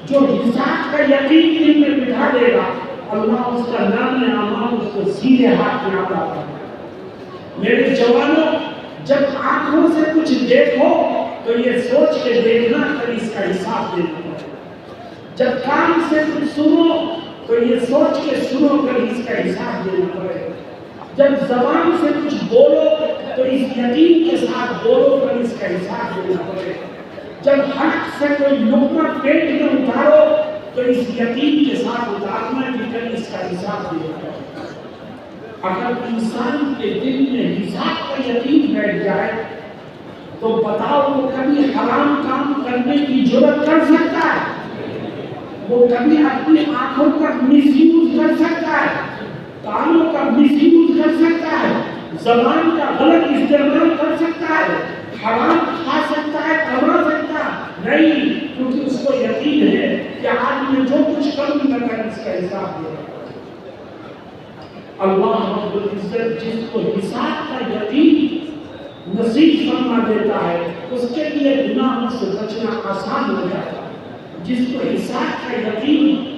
جو حساب کا یقین دل میں بٹھا دے گا اللہ اس کا نام اعمال اس کو سیدھے ہاتھ میں عطا کرے. میرے جوانوں، جب آنکھوں سے کچھ دیکھو تو یہ سوچ کے دیکھنا کہ اس کا حساب دینا پڑے. جب کان سے کچھ سنو تو یہ سوچ کے سنو کہ اس کا حساب دینا پڑے. جب زبان سے کچھ بولو تو اس یقین کے ساتھ بولو کہ اس کا حساب دینا پڑے. جب حق سے کوئی لقمہ پیٹ میں اتارو تو اس یقین کے ساتھ اتارنا کہ اس کا حساب دینا پڑے. اگر انسان کے دل میں حساب کا یقین بیٹھ جائے تو بتاؤ وہ کبھی حرام کام کرنے کی جرات کر سکتا ہے؟ وہ کبھی اپنی آنکھوں کا مس یوز کر سکتا ہے؟ کانوں کا مس یوز کر سکتا ہے؟ زبان کا غلط استعمال کر سکتا ہے؟ حرام کھا سکتا ہے، کما سکتا ہے؟ نہیں، کیونکہ اس کو یقین ہے کہ آج میں جو کچھ کروں گا اس کا حساب دے گا. اللہ رب العزت جس کو حساب کا یقین نصیب فرما دیتا ہے اس کے لیے گناہوں سے بچنا آسان ہو جاتا ہے. جس کو حساب کا یقین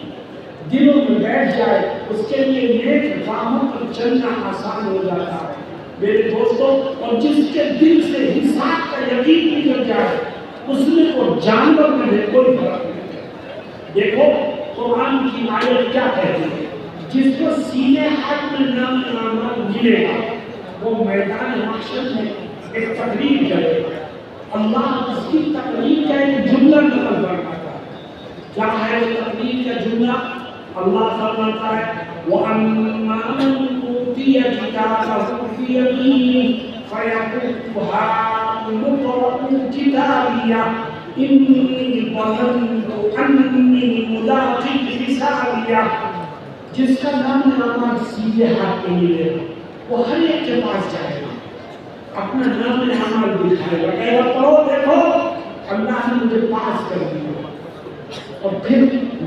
دلوں میں بیٹھ جائے اس کے لیے نیک کاموں پر چلنا آسان ہو جاتا ہے. میرے دوستوں، اور جس کے دل سے حساب کا یقین نکل جائے اس میں وہ جانور میں کوئی فرق نہیں. دیکھو قرآن کی آیت کیا کہتی ہے؟ جس کو سینے ہاتھ میں نام اعمال ملے گا وہ میدان محشر میں ایک تقریر کرے گا. اللہ اس کی تقریر کا ایک جملہ نقل فرماتا ہے. کیا ہے وہ تقریر کا جملہ؟ اللہ فرماتا ہے وَأَمَّا مَنْ أُوتِيَ كِتَابَهُ بِيَمِينِهِ فَيَقُولُ هَاؤُمُ اقْرَءُوا كِتَابِيَهْ إِنِّي ظَنَنتُ أَنِّي مُلَاقٍ حِسَابِيَهْ. جس کا نام اعمال سیدھے ہاتھ میں ملے گا وہ ہر ایک کے پاس جائے گا, اپنا نام اعمال دکھائے گا, کہے گا پڑھو دیکھو اللہ نے مجھے پاس کر دیا. اور پھر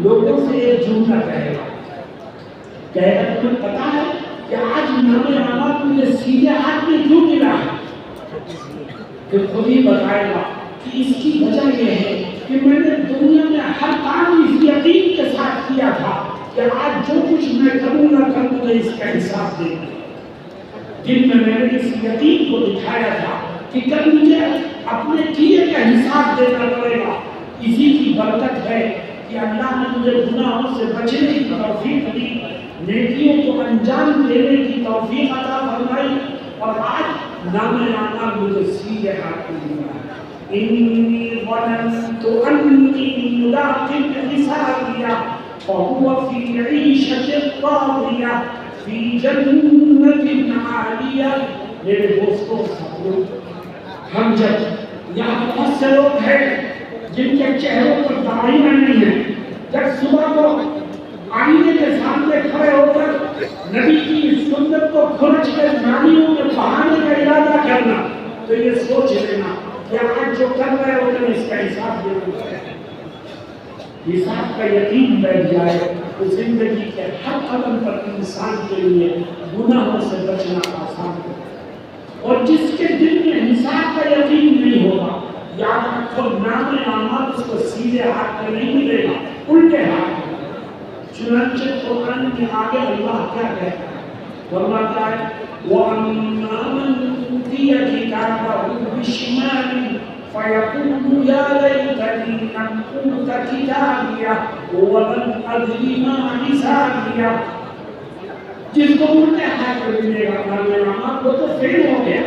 لوگوں سے ایک جملہ کہے گا تمہیں پتا ہے کہ آج نام اعمال مجھے سیدھے ہاتھ میں کیوں ملا ہے؟ پھر خود ہی بتائے گا کہ اس کی وجہ یہ ہے کہ میں نے دنیا میں ہر کام اس یقین کے ساتھ کیا تھا کہ آج جو کچھ میں کروں نہ کروں مجھے اس کا حساب دے گا. دن میں نے اس یقین کو دکھایا تھا کہ کل مجھے اپنے کیے کا حساب دینا پڑے گا. اسی کی برکت ہے کہ اللہ نے مجھے گناہوں سے بچنے کی توفیق دی, نیکیوں کو انجام دینے کی توفیق عطا فرمائی, اور آج نام اعمال مجھے سیدھے ہاتھ میں ملا ہے. انی ظننت انی ملاق حسابیہ فهو فی عیشۃ راضیہ فی جنت عالیہ. میرے دوستوں ساتھیوں, ہم جب یہاں بہت سے لوگ ہیں جن کے چہروں پر داڑھیاں نہیں ہیں, جب صبح کو آئینے کے سامنے کھڑے ہو کر نبی کی سنت کو کھرچ کر نالیوں میں بہانے کا ارادہ کرنا, تو یہ سوچ لینا کہ آج جو کر رہے ہو اس کا حساب دینا ہے. حساب کا یقین بیٹھ جائے تو زندگی کے ہر قدم پر انسان کے لیے گناہوں سے بچنا آسان ہے. اور جس کے دل میں حساب کا یقین نہیں ہوگا, یاد رکھو نام اعمال اس کو سیدھے ہاتھ میں نہیں ملے گا, الٹے ہاتھ میں. چنانچہ قرآن کے آگے اللہ کیا کہتا ہے؟ فرماتا ہے وَأَمَّا مَنْ أُوتِيَ كِتَابَهُ بِشِمَالِهِ فَيَقُولُ يَا لَيْتَنِي لَمْ أُوتَ كِتَابِيَهْ وَلَمْ أَدْرِ مَا حِسَابِيَهْ. جس کو الٹے ہاتھ میں ملے گا نام اعمال وہ تو فیل ہو گیا,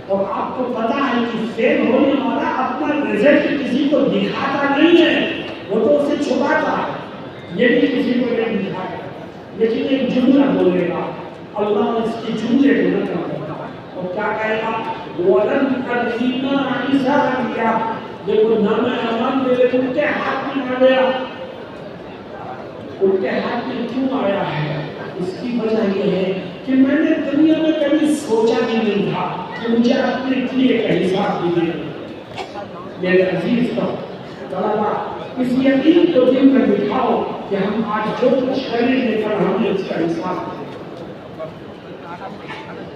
اور آپ کو پتا ہے کہ فیل ہونے والا اپنا رزلٹ کسی کو دکھاتا نہیں ہے, وہ تو اسے چھپاتا ہے, یہ بھی کسی کو نہیں دکھاتا. لیکن ایک جملہ بولے گا, اللہ اس کے جملے کو نہ کرتا, اور کیا کہے گا وَلَمْ أَدْرِ مَا حِسَابِيَهْ. دیکھو نام اعمال میرے الٹے ہاتھ میں آ گیا. الٹے ہاتھ میں کیوں آیا ہے؟ اس کی وجہ یہ ہے کہ میں نے دنیا میں کبھی سوچا بھی نہیں تھا کہ مجھے اپنے کیے کا حساب بھی دے. میرے عزیز طلبا, اس یقین کو دل میں بٹھاؤ کہ ہم آج جو کچھ کریں گے کل ہمیں اس کا حساب دیں.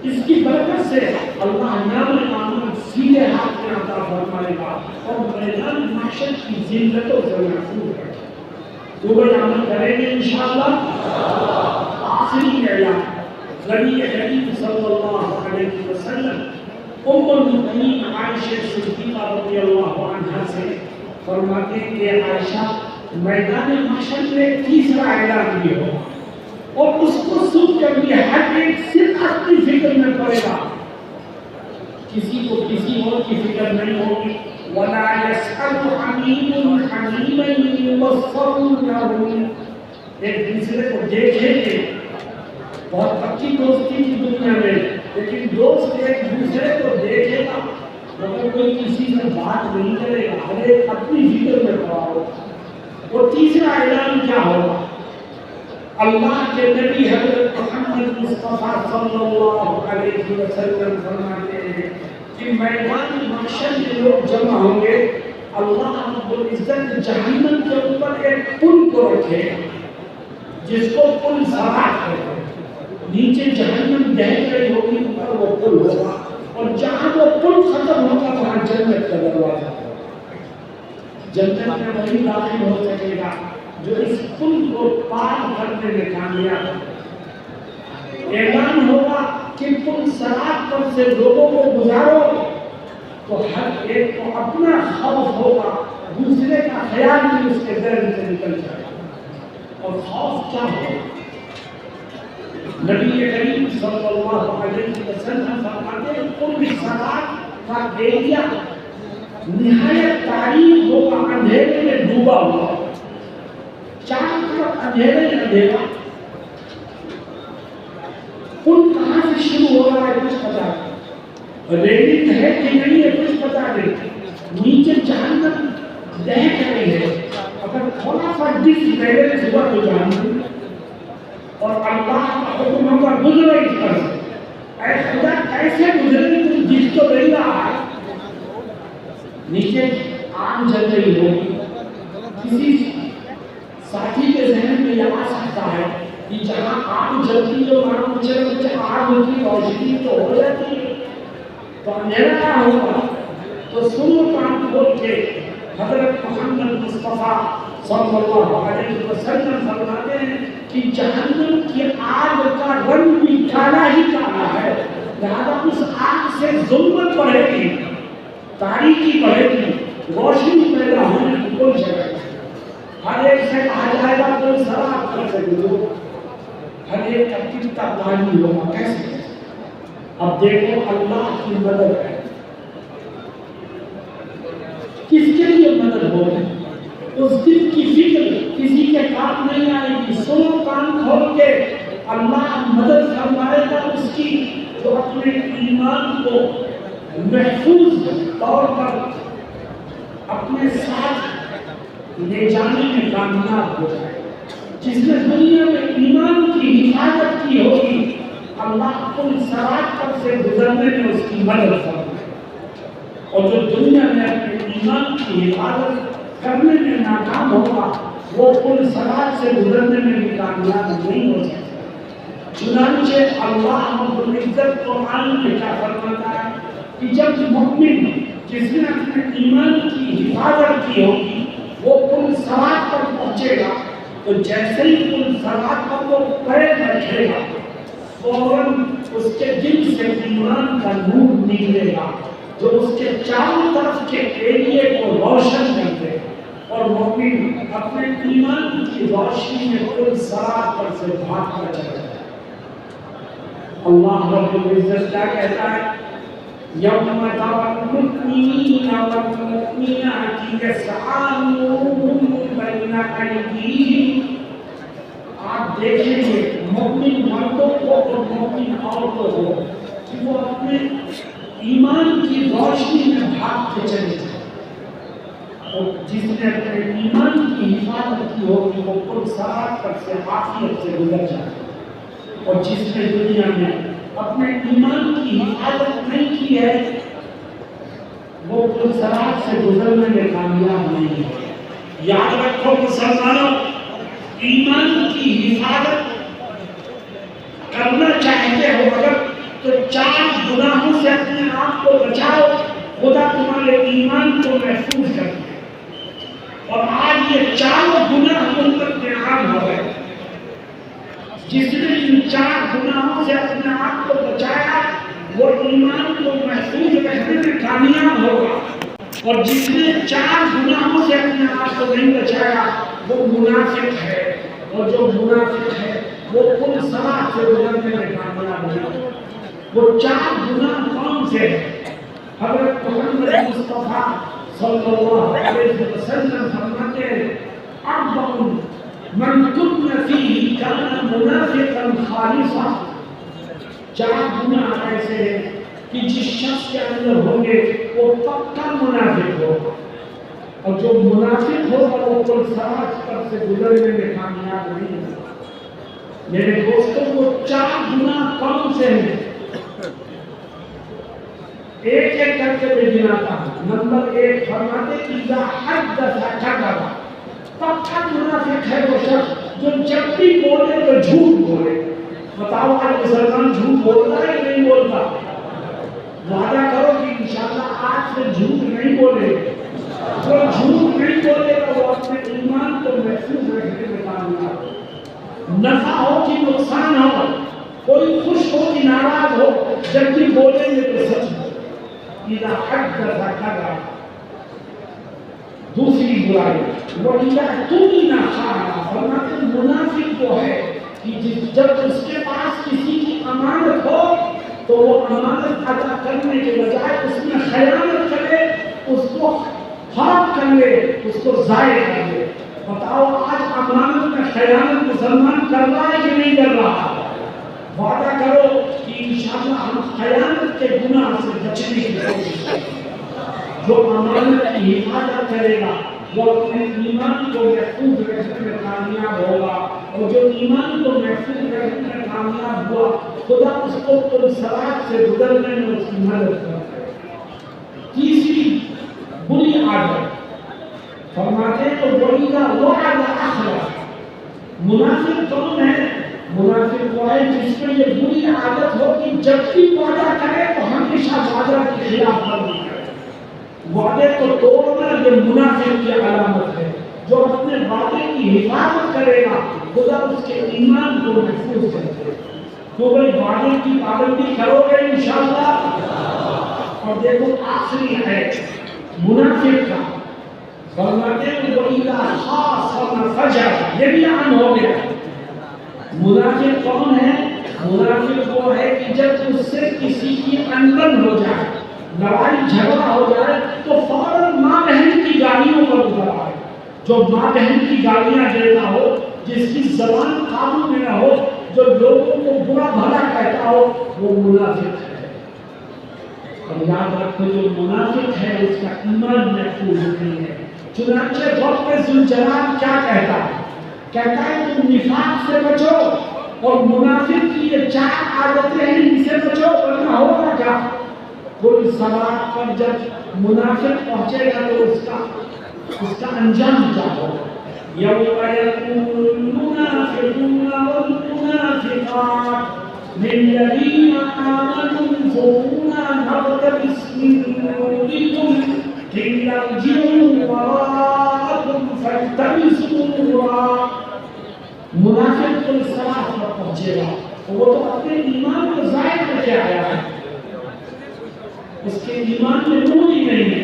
اس کی برکت سے اللہ نام اعمال سیدھے ہاتھ میں عطا فرمائے گا اور میدان محشر کی ذلتوں سے محفوظ رکھے گا. تو وہ عمل کریں گے انشاءاللہ. آخری اعلان, نبی کریم صلی اللہ علیہ وسلم ام المؤمنین عائشہ صدیقہ رضی اللہ عنہا سے فرماتے ہیں کہ عائشہ میدان محشر میں تیسرا اعلان بھی ہوگا, اور اس کو سن کر بھی ہر ایک صرف اپنی فکر میں پڑے گا, کسی کو کسی اور کی فکر نہیں ہوگی. وَلَا يَسْأَلُ حَمِيمٌ حَمِيمًا يُوَصَّلُونَهُ. ایک دوسرے کو دیکھیں گے, بہت پکی دوستی کی دنیا میں, لیکن دوست ایک دوسرے کو دیکھے گا مگر کوئی کسی سے بات نہیں کرے گا, ہر ایک اپنی فکر میں پڑا ہوگا. وہ تیسرا اعلان کیا ہوگا؟ اللہ کے نبی حضرت محمد مصطفیٰ صلی اللہ علیہ وسلم فرماتے ہیں کہ میدان محشر میں لوگ جمع ہوں گے, اللہ رب العزت جہنم کے اوپر ایک پل کو رکھے جس کو پل صراط کہتے ہیں. نیچے جہنم بہہ رہی ہوگی, اوپر وہ پل ہوگا, اور جہاں وہ پل ختم ہوگا وہاں جنت کا دروازہ ہوگا. جنت میں وہی داخل ہو سکے گا جو اس پل کو پار کرنے میں کامیاب ہے. اعلان ہوگا کہ پل صراط پر سے لوگوں کو گزارو, تو ہر ایک کو اپنا خوف ہوگا, دوسرے کا خیال بھی اس کے ذہن سے نکل جائے گا. اور خوف کیا ہو؟ نبی کریم صلی اللہ علیہ وسلم فرماتے ہیں قرب صلاۃ کا ایریا نہایت تاریک ہوگا، اندھیرے میں ڈوبا ہوا، چاروں طرف اندھیرے اندھیرا، پل کہاں سے شروع ہو رہا ہے کچھ پتا نہیں، ریلنگ ہے کہ نہیں ہے کچھ پتا نہیں، نیچے جہنم دہک رہی ہے، اگر تھوڑا سا ڈس بیلنس ہوا تو جہنم، اور اللہ کا حکم ہوگا گزرو اس پر سے، اے خدا کیسے گزرے تم جس کو نہیں رہا ہے، نیچے آگ جل رہی ہوگی، کسی ساتھی کے ذہن میں یہ آ سکتا ہے کہ جہاں آگ جلتی ہے وہاں مجھے آگ کی روشنی تو ہو جاتی ہے، تو اندھیرا کیا ہوگا؟ تو سنو کان کھول کے حضرت محمد مصطفیٰ صلی اللہ علیہ وسلم فرماتے ہیں کہ جہنم کی آگ کا رنگ بھی کالا ہی کالا ہے، لہذا اس آگ سے ظلمت بڑھے گی، تاریکی بڑھے گی، روشنی پیدا ہونے کی کوئی جگہ نہیں، ہر ایک سے کہا جائے گا کوئی سراب کر سے گزرو، ہر ایک کا کتنا پانی ہوگا کیسے؟ اب دیکھو اللہ کی مدد ہے، کس کے لیے مدد ہوگی؟ اس دن کی فکر کسی کے کام نہیں آئے گی، سنو کان کھول کے، اللہ مدد فرمائے گا اس کی جو اپنے ایمان کو محفوظ طور پر اپنے ساتھ لے جانے میں کامیاب ہو جائے، جس نے دنیا میں ایمان کی حفاظت کی ہوگی، اللہ کل صراط پر سے گزرنے میں اس کی مدد فرمائے، اور جو دنیا میں اپنے ایمان کی حفاظت کرنے میں ناکام ہوگا وہ کل صراط سے گزرنے میں بھی کامیاب نہیں ہو سکتا۔ چنانچہ اللہ رب العزت قرآن میں کیا فرماتا ہے کہ جب مومن جس نے اپنے ایمان کی حفاظت کی ہوگی وہ کل صراط پر پہنچے گا، تو جیسے ہی کل صراط پر وہ پیر رکھے گا فوراً اس کے دل سے ایمان کا نور نکلے گا جو اس کے چاروں طرف کے ایریے کو روشن کر دے، اور مومن اپنے ایمان کی روشنی میں کل صراط پر سے بھاگ کر چلا جائے۔ اللہ رب العزت کیا کہتا ہے؟ یوم تری المؤمنین والمؤمنات یسعی نورهم بین ایدیہم، آپ دیکھیں گے مومن مردوں کو اور مومن عورتوں کو کہ وہ اپنے ایمان کی روشنی میں بھاگ کے چلے جائیں، اور جس نے اپنے ایمان کی حفاظت کی ہوگی وہ کل صراط پر سے عافیت سے گزر جائے، اور جس نے دنیا میں اپنے ایمان کی حفاظت نہیں کی ہے وہ کل صراط سے گزرنے میں کامیاب نہیں ہے۔ یاد رکھو مسلمانوں، ایمان کی حفاظت کرنا چاہتے ہو اگر تو 4 گناہوں سے اپنے آپ کو بچاؤ، خدا تمہارے ایمان کو محفوظ کرے، اور آج یہ 4 گناہ ان پر نعام ہو گئے، جس نے ان 4 گناہوں سے اپنے آپ کو بچایا وہ ایمان کو محفوظ رکھنے میں کامیاب ہوگا، اور جس نے 4 گناہوں سے اپنے آپ کو نہیں بچایا وہ منافق ہے، اور جو منافق ہے وہ کل صراط سے گزرنے میں کامیاب نہیں۔ وہ 4 گناہ کون سے ہیں؟ حضرت محمد مصطفیٰ صلی اللہ علیہ وسلم فرماتے ہیں اربع من کن فیہ کان منافقا خالصا، 4 گناہ ایسے ہیں کہ جس شخص کے اندر ہوں گے وہ پکا منافق ہوگا، اور جو منافق ہوگا وہ کل صراط پر سے گزرنے میں کامیاب نہیں ہوگا۔ میرے دوستوں وہ 4 گناہ کون سے ہیں؟ ایک ایک کر کے میں گناتا ہوں۔ نمبر 1 فرماتے کہ اذا حدث کذب، پکا منافق ہے وہ شخص جو جب بھی بولے تو جھوٹ بولے۔ بتاؤ آج مسلمان جھوٹ بولتا ہے کہ نہیں بولتا؟ وعدہ کرو کہ انشاءاللہ آج سے جھوٹ نہیں بولے، وہ جھوٹ نہیں بولے گا وہ اپنے ایمان کو محفوظ رکھنے میں کامیاب ہو، نفع ہو کہ نقصان ہو، کوئی خوش ہو کہ ناراض ہو، جب بھی بولیں گے تو سچ اذا حدث کذب۔ دوسری برائی وَإِذَا خَانَ فرماتے منافق وہ ہے کہ جب اس کے پاس کسی کی امانت ہو تو وہ امانت ادا کرنے کے بجائے اس میں خیانت کرے، اس کو خراب کر لے، اس کو ضائع کر لے۔ بتاؤ آج امانت میں خیانت مسلمان کر رہا ہے کہ نہیں کر رہا؟ وعدہ کرو کہ انشاءاللہ ہم خیانت کے گناہ سے بچنے کی کوشش کریں۔ جو امانت کی حفاظت کرے گا وہ اپنے ایمان کو محفوظ رکھنے میں کامیاب ہوگا، اور جو ایمان کو محفوظ رکھنے میں کامیاب ہوا خدا اس کو پرسرات سے گزرنے میں اس کی مدد کرتا ہے۔ تیسری بری عادت فرماتے ہیں تو وَإِذَا وَعَدَ أَخْلَفَ۔ منافق کون ہے؟ منافق وہ ہے جس میں یہ بری عادت ہو کہ جب بھی وعدہ کرے تو ہمیشہ وعدہ کے خلاف ورزی کرے۔ وعدے کو توڑنا یہ منافق کی علامت ہے۔ جو اپنے وعدے کی حفاظت کرے گا خدا اس کے ایمان کو محفوظ کرے گا۔ تو بھئی وعدے کی پابندی کرو گے انشاءاللہ۔ اور دیکھو آخری ہے منافق کا، فرماتے ہیں وَإِذَا خَاصَمَ فَجَرَ، یہ بھی عام ہو گیا۔ منافق کون ہے؟ منافق وہ ہے کہ جب اس سے کسی کی انبن ہو جائے، لڑائی جھگڑا ہو جائے تو فوراً ماں بہن کی گالیوں پر اتر آئے۔ جو ماں بہن کی گالیاں دیتا ہو، جس کی زبان قابو میں نہ ہو، جو لوگوں کو برا بھلا کہتا ہو، وہ منافق ہے۔ اور یاد رکھو جو منافق ہے اس کا ایمان محفوظ نہیں ہے۔ چنانچہ وقت ذوالجلال کیا کہتا ہے؟ کہتا ہے تم نفاق سے بچو، اور منافق کی یہ 4 عادتیں ہیں ان سے بچو، ورنہ ہوگا کیا؟ کوئی صلاح پر جب منافق پہنچے گا تو اس کا انجام کیا ہوگا؟ یوم یقول المنافقون والمنافقات للذین آمنوا انظرونا نقتبس من نورکم قیل ارجعوا وراءکم فالتمسوا نورا۔ منافق تو صلاح پر پہنچے گا، وہ تو اپنے ایمان کو ضائع کر کے آیا ہے، اس کے ایمان میں نور ہی نہیں ہے،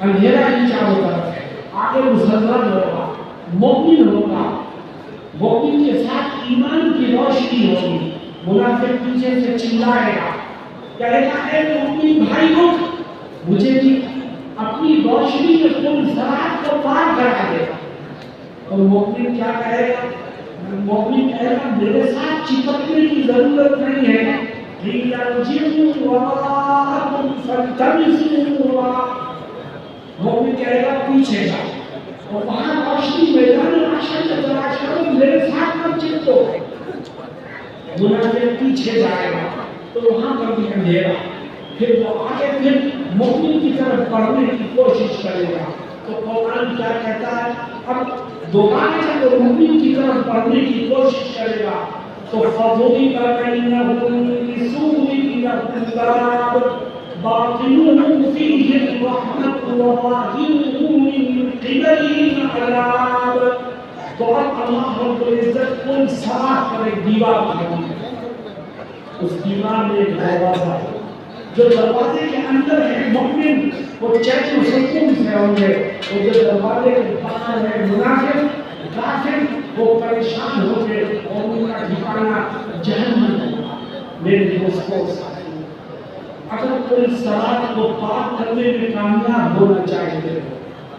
اندھیرا ہی چاروں طرف ہے۔ آگے مسلمان ہوگا، مومن ہوگا، مومن کے ساتھ ایمان کی روشنی ہوگی، منافق پیچھے سے چلائے گا، کہے گا اے مومن بھائی رک، مجھے بھی اپنی روشنی میں تم صراط کو پار کرا دے گا۔ اور مومن کیا کہے گا؟ مومن کہے گا میرے ساتھ چپکنے کی ضرورت نہیں ہے، قیل ارجعوا وراءکم فالتمسوا نورا۔ مومن کہے گا پیچھے جا، اور وہاں روشنی میدان محشر میں تلاش کرو، میرے ساتھ مت چپکو۔ منافق پیچھے جائے گا تو وہاں پر بھی اندھیرا، پھر وہ آگے پھر مومن کی طرف بڑھنے کی کوشش کرے گا۔ تو قرآن کیا کہتا ہے؟ اب دوبارہ جب وہ مومن کی طرف بڑھنے کی کوشش کرے گا تو فَضُرِبَ بَيْنَهُم بِسُورٍ لَهُ بَابٌ بَاطِنُهُ فِيهِ الرَّحْمَةُ وَظَاهِرُهُ مِن قِبَلِهِ الْعَذَابُ۔ تو اب اللہ رب العزت ان سراخ پر ایک دیوار بنائی، اس دیوار میں ایک دروازہ ہے، جو دروازے کے اندر ہے مومن وہ چین و سکون سے ہوں گے، اور جو دروازے کے باہر ہے منافق کافر وہ پریشان ہوں گے، اور ان کا ٹھکانہ جہنم ہوگا۔ میرے دوستوں، اگر کوئی صراط کو پار کرنے میں کامیاب ہونا چاہیے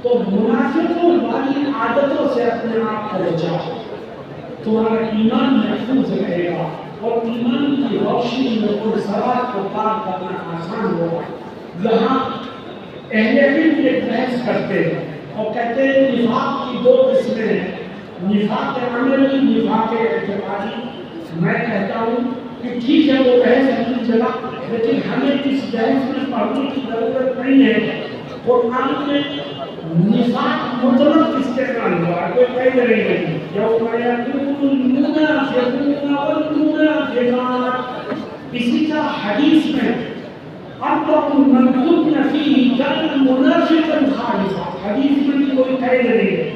تو منافقوں والی عادتوں سے اپنے آپ کو بچاؤ، تمہارا ایمان محفوظ رہے گا، اور ایمان کی روشنی میں کوئی صراط کو پار کرنا آسان ہوگا۔ یہاں اہل علم ایک بحث کرتے ہیں اور کہتے ہیں نفاق کی 2 قسمیں ہیں، نفاق عملی، نفاق اعتقادی۔ میں کہتا ہوں کہ ٹھیک ہے وہ بحث اپنی جگہ، لیکن ہمیں اس بحث میں پڑھنے کی ضرورت نہیں ہے۔ قرآن میں نفاق مطلق استعمال ہوا ہے، کوئی قید نہیں ہے۔ یوم یقول المنافقون والمنافقات، اسی طرح حدیث میں أَرْبَعٌ مَنْ كُنَّ فِيهِ كَانَ مُنَافِقًا خَالِصًا، حدیث میں بھی کوئی قید نہیں ہے،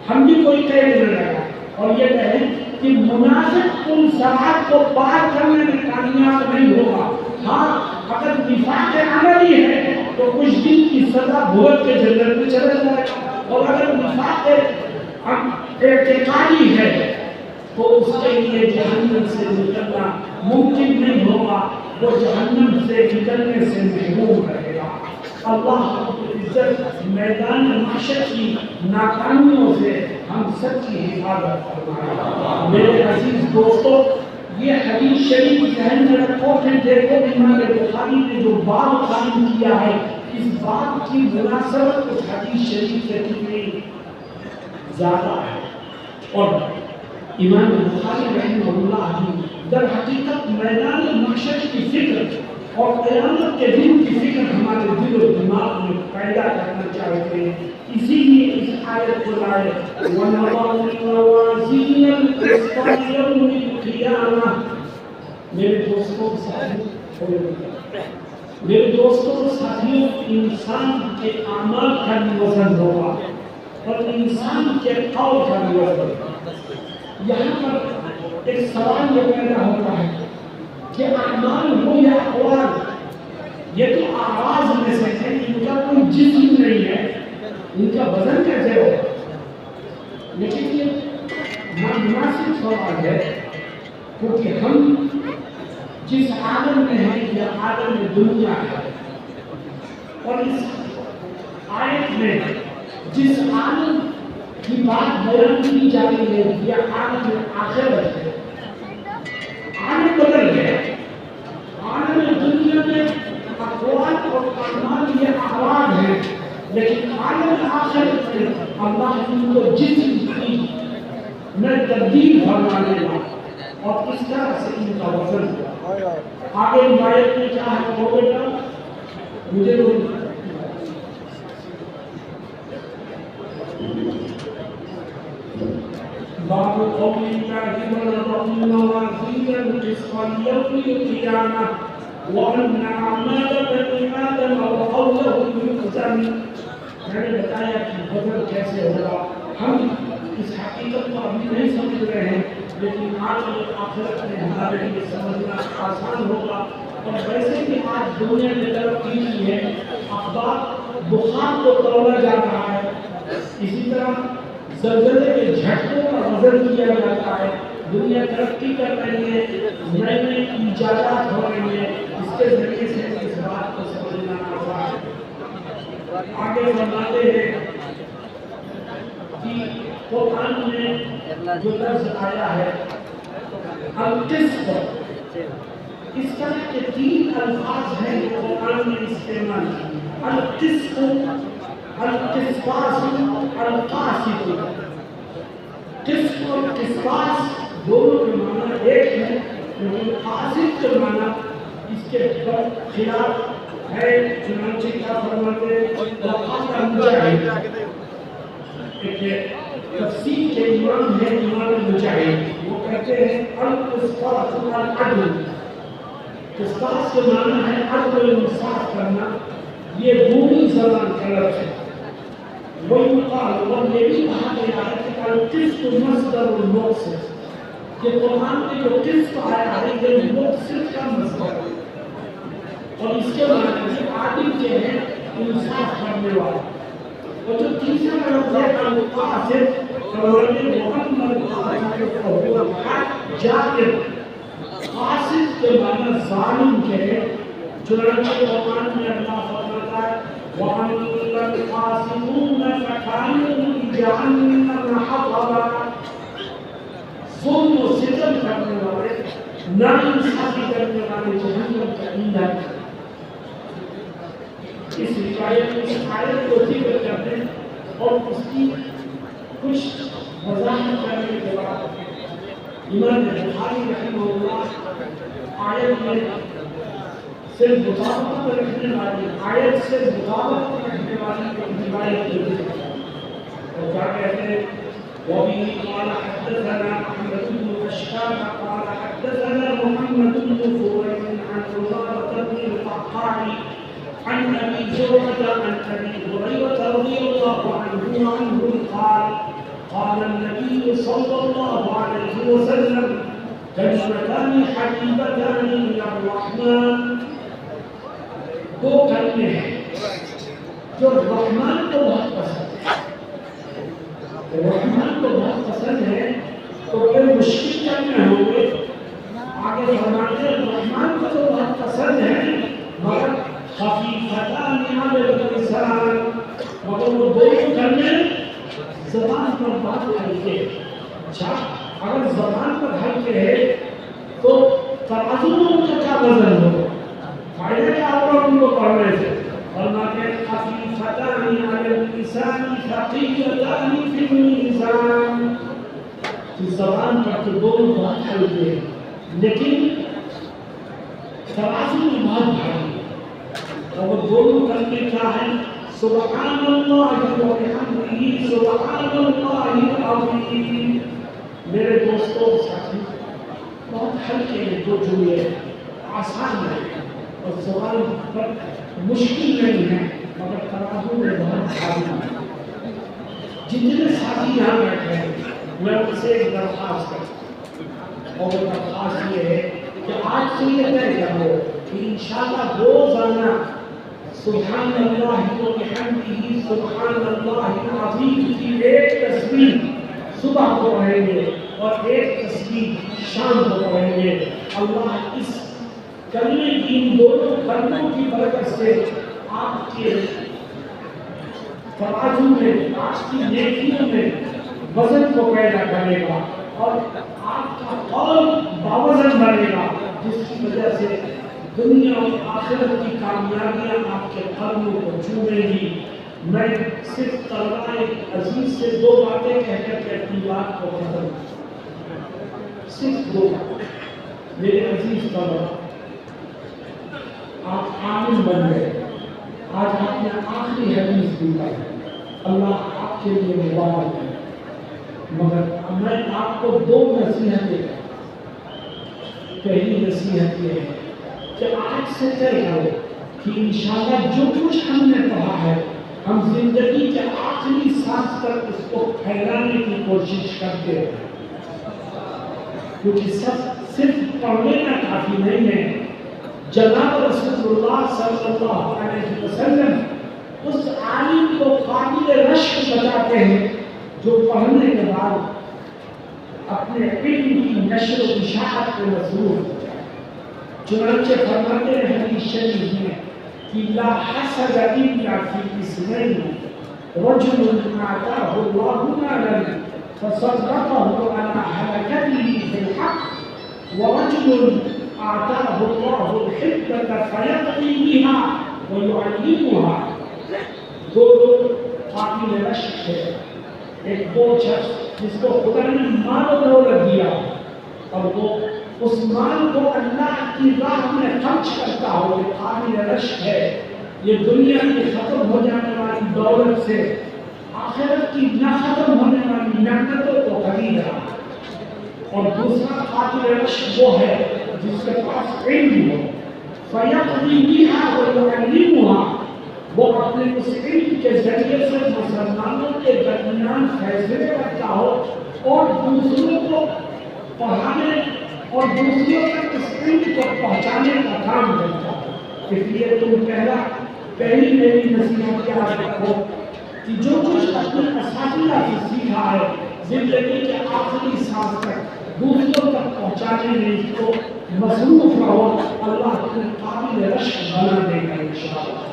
ہم بھی کوئی قید نہیں لگا، اور یہ کہیں کہ منافق ان صراط کو پار کرنے میں کامیاب نہیں ہوگا۔ ہاں اگر نفاق عملی ہے تو کچھ دن کی سزا بھگت کے جنت میں چلا جائے گا، اور اگر نفاق اعتقادی ہے تو اس کے لیے جہنم سے نکلنا ممکن نہیں ہوگا، وہ جہنم سے نکلنے سے محروم رہے گا۔ اللہ رب العزت میدان محشر کی ناکامیوں سے ہم سب کی حفاظت فرمائے۔ میرے عزیز دوستو، یہ حدیث شریف ذہن میں رکھو، پھر دیکھو امام بخاری نے جو باب قائم کیا ہے، اس باب کی مناسبت اس حدیث شریف سے کتنی زیادہ ہے۔ اور امام بخاری رحمہ اللہ بھی در حقیقت میدان محشر کی فکر اور قیامت کے دن کی فکر ہمارے دل و دماغ میں پیدا کرنا چاہتے ہیں، اسی لیے اس آیت کو لائے وَنَضَعُ الْمَوَازِينَ الْقِسْطَ لِيَوْمِ الْقِيَامَةِ۔ میرے دوستوں ساتھیوں، انسان کے اعمال کا بھی وزن ہوگا اور انسان کے قول کا بھی وزن ہوگا۔ یہاں پر ایک سوال یہ پیدا ہوتا ہے کہ اعمال ہو یا اقوال، یہ تو آواز میں سے ہے، ان کا کوئی جسم نہیں ہے، ان کا وزن کیسے ہو؟ لیکن یہ نامناسب سوال ہے، کیونکہ ہم جس عالم میں ہیں یہ عالم دنیا ہے، اور اس آیت میں جس عالم کی بات بیان کی جا رہی ہے یہ عالم آخرت ہے۔ عالم بدل گیا، عالم دنیا میں اقوال اور اعمال یہ احوال ہیں، لیکن عالم آخرت میں اللہ ان کو جسم کی میں تبدیل فرمانے گا اور اس طرح سے ان کا وزن ہوگا۔ آگے روایت میں کیا ہے وہ بیٹا مجھے باب قول الله وَنَضَعُ الْمَوَازِينَ الْقِسْطَ لِيَوْمِ الْقِيَامَةِ وَأَنَّ أَعْمَالَ بَنِي آدَمَ وَقَوْلَهُمْ يُوزَنُ۔ میں نے بتایا کہ وزن کیسے ہوگا، ہم اس حقیقت کو ابھی نہیں سمجھ رہے ہیں، لیکن آج آخرت میں ہمارے لیے سمجھنا آسان ہوگا۔ اور ویسے بھی آج دنیا میں ترقی کی ہے، اخبار بخار کو تولا جا رہا ہے، اسی طرح زلزلے کے جھٹکوں کا وزن کیا جاتا ہے۔ دنیا ترقی کر رہی ہے، نئے نئے ایجادات ہو رہی ہیں، اس کے ذریعے سے اس بات کو سمجھنا آسان ہے۔ آگے فرماتے ہیں کہ قرآن میں جو لفظ آیا ہے القسط، اس طرح کے تین الفاظ ہیں جو قرآن میں استعمال کیے، القسط، القسطاس، القاسط۔ قسط اور قسطاس دونوں کے معنی ایک ہے، لیکن قاسط کے معنی اس کے خلاف ہے۔ چنانچہ کیا فرماتے ہیں وقال مجاہد، ایک تفسیر کے امام ہے امام مجاہد، وہ کہتے ہیں القسطاس العدل۔ قسطاس کے معنی ہے عدل انصاف کرنا، یہ رومی زبان کا لفظ ہے۔ وَيُقَالُ، اور یہ بھی کہا گیا ہے کہ القسط مصدر المقسط، کہ قرآن میں جو قسط آیا ہے یہ مقسط کا مصدر ہے، اور اس کے معنی ہے عادل کے ہیں انصاف کرنے والا۔ اور جو تیسرا لفظ ہے القاسط، فرماتے محمد جائر، قاسط کے معنی ظالم کے ہیں۔ چنانچہ قرآن میں اللہ فرماتا ہے وَأَنَّ الْقَاسِطُونَ كَانُوا لِجَهَنَّمَ حَطَبًا، ظلم و ستم کرنے والے، ناانصافی کرنے والے جہنم کا ایندھن۔ اس روایت میں اس آیت کو ذکر کرتے ہیں اور اس کی کچھ وضاحت کرنے کے بعد امام بخاری رحمہ اللہ آیت میں صرف مطابقت رکھنے والی، آیت سے مطابقت رکھنے والی روایت کی ہے۔ اور کیا کہتے ہیں وَبِهِ قَالَ حَدَّثَنَا أَحْمَدُ بْنُ أَشْهَابَ قَالَ حَدَّثَنَا مُحَمَّدُ بْنُ فُضَيْلٍ عَنْ عُمَارَةَ بْنِ الْقَعْقَاعِ عن أبي زرعة عن أبي هريرة رضي الله عنه قال قال النبي صلى الله عليه وسلم كلمتان حبيبتان إلى الرحمن، دو کلمے ہیں جو رحمان کو بہت پسند ہے۔ رحمان کو بہت پسند ہے تو پھر مشکل کرنے ہوں گے. آگے فرماتے ہیں رحمان کو تو بہت پسند ہے مگر خفیفتان علی اللسان، مگر وہ دونوں کرنے زبان پر بات ہلکے. اچھا اگر زبان پر ہلکے ہے تو ترازو میں ان کا کیا وزن ہو؟ فائدہ کیا ہوگا ان کو پڑھنے سے؟ فرماتے ہیں خفیفتان علی اللسان ثقیلتان فی المیزان. زبان پر تو دونوں بہت ہلکے ہیں لیکن ترازو میں بہت بھاری ہے. اور دونوں کرنے کیا ہے؟ سبحان اللہ و بحمدہ سبحان اللہ العظیم. میرے دوستوں ساتھی بہت ہلکے ہیں دو جملے، آسان ہے اور زبان پر مشکل نہیں ہے مگر ترازو میں بہت بھاری ہے. جتنے ساتھی یہاں بیٹھے ہیں میں ان سے ایک درخواست کرتا ہوں، اور درخواست یہ ہے کہ آج سے یہ طے کرو کہ انشاءاللہ روزانہ سبحان اللہ و بحمدہ سبحان اللہ العظیم کی ایک تسبیح صبح کو پڑھیں گے اور ایک تسبیح شام کو پڑھیں گے. اللہ اس کلمے کی ان دونوں کلموں کی برکت سے آپ کے ترازو میں، آپ کی نیکیوں میں وزن کو پیدا کرے گا اور آپ کا قول باوزن بنے گا، جس کی وجہ سے دنیا اور آخرت کی کامیابیاں آپ کے قلبوں کو چھوئیں گی. میں صرف طلباء عزیز سے دو باتیں کہہ کر کے اپنی بات کو ختم کروں. صرف دو باتیں. میرے عزیز طلباء، آپ عالم بن گئے، آج آپ نے آخری حدیث دی ہے، اللہ آپ کے لیے مبارک ہے. مگر میں آپ کو دو نصیحتیں کرتا ہوں. پہلی نصیحت یہ ہے کہ آج سے طے کرو کہ انشاءاللہ جو کچھ ہم نے پڑھا ہے ہم زندگی کے آخری سانس تک اس کو پھیلانے کی کوشش کرتے ہیں، کیونکہ صرف پڑھنے کا کافی نہیں ہے. جناب رسول اللہ صلی اللہ علیہ وسلم اس عالم کو قابل رشک بتاتے ہیں جو پڑھنے کے بعد اپنے علم کی نشر و اشاعت کو مصروف ہوتا ہے. چنانچہ فرماتے ہیں حدیث شریف میں کہ لا حسد الا فی اسمین رجل آتاہ اللہ مالا فصدقه على حرکته فی الحق ورجل آتاہ اللہ الحکمة فیقضی بها ویعلمها. دو قابل رشک ہے. ایک وہ شخص جس کو خدا نے مال و دولت دیا اور وہ اس مال کو اللہ کی راہ میں خرچ کرتا ہو، یہ قابل رشک ہے. یہ دنیا کی ختم ہو جانے والی دولت سے آخرت کی نہ ختم ہونے والی نعمتوں کو خرید رہا. اور دوسرا قابل رشک وہ ہے جس کے پاس علم ہو، فیقضی بها ویعلمها. وہ اپنے اس علم کے ذریعے سے مسلمانوں کے درمیان فیصلے کرتا ہو اور دوسروں کو پڑھانے اور دوسروں تک اس علم کو پہنچانے کا کام کرتا ہو. اس لیے تم پہلی میری نصیحت یاد رکھو کہ جو کچھ اپنے اساتذہ سے سیکھا ہے زندگی کے آخری سانس تک دوسروں تک پہنچانے میں اس کو مصروف رہو. اللہ تمہیں قابل رشک بنا دے گا انشاءاللہ.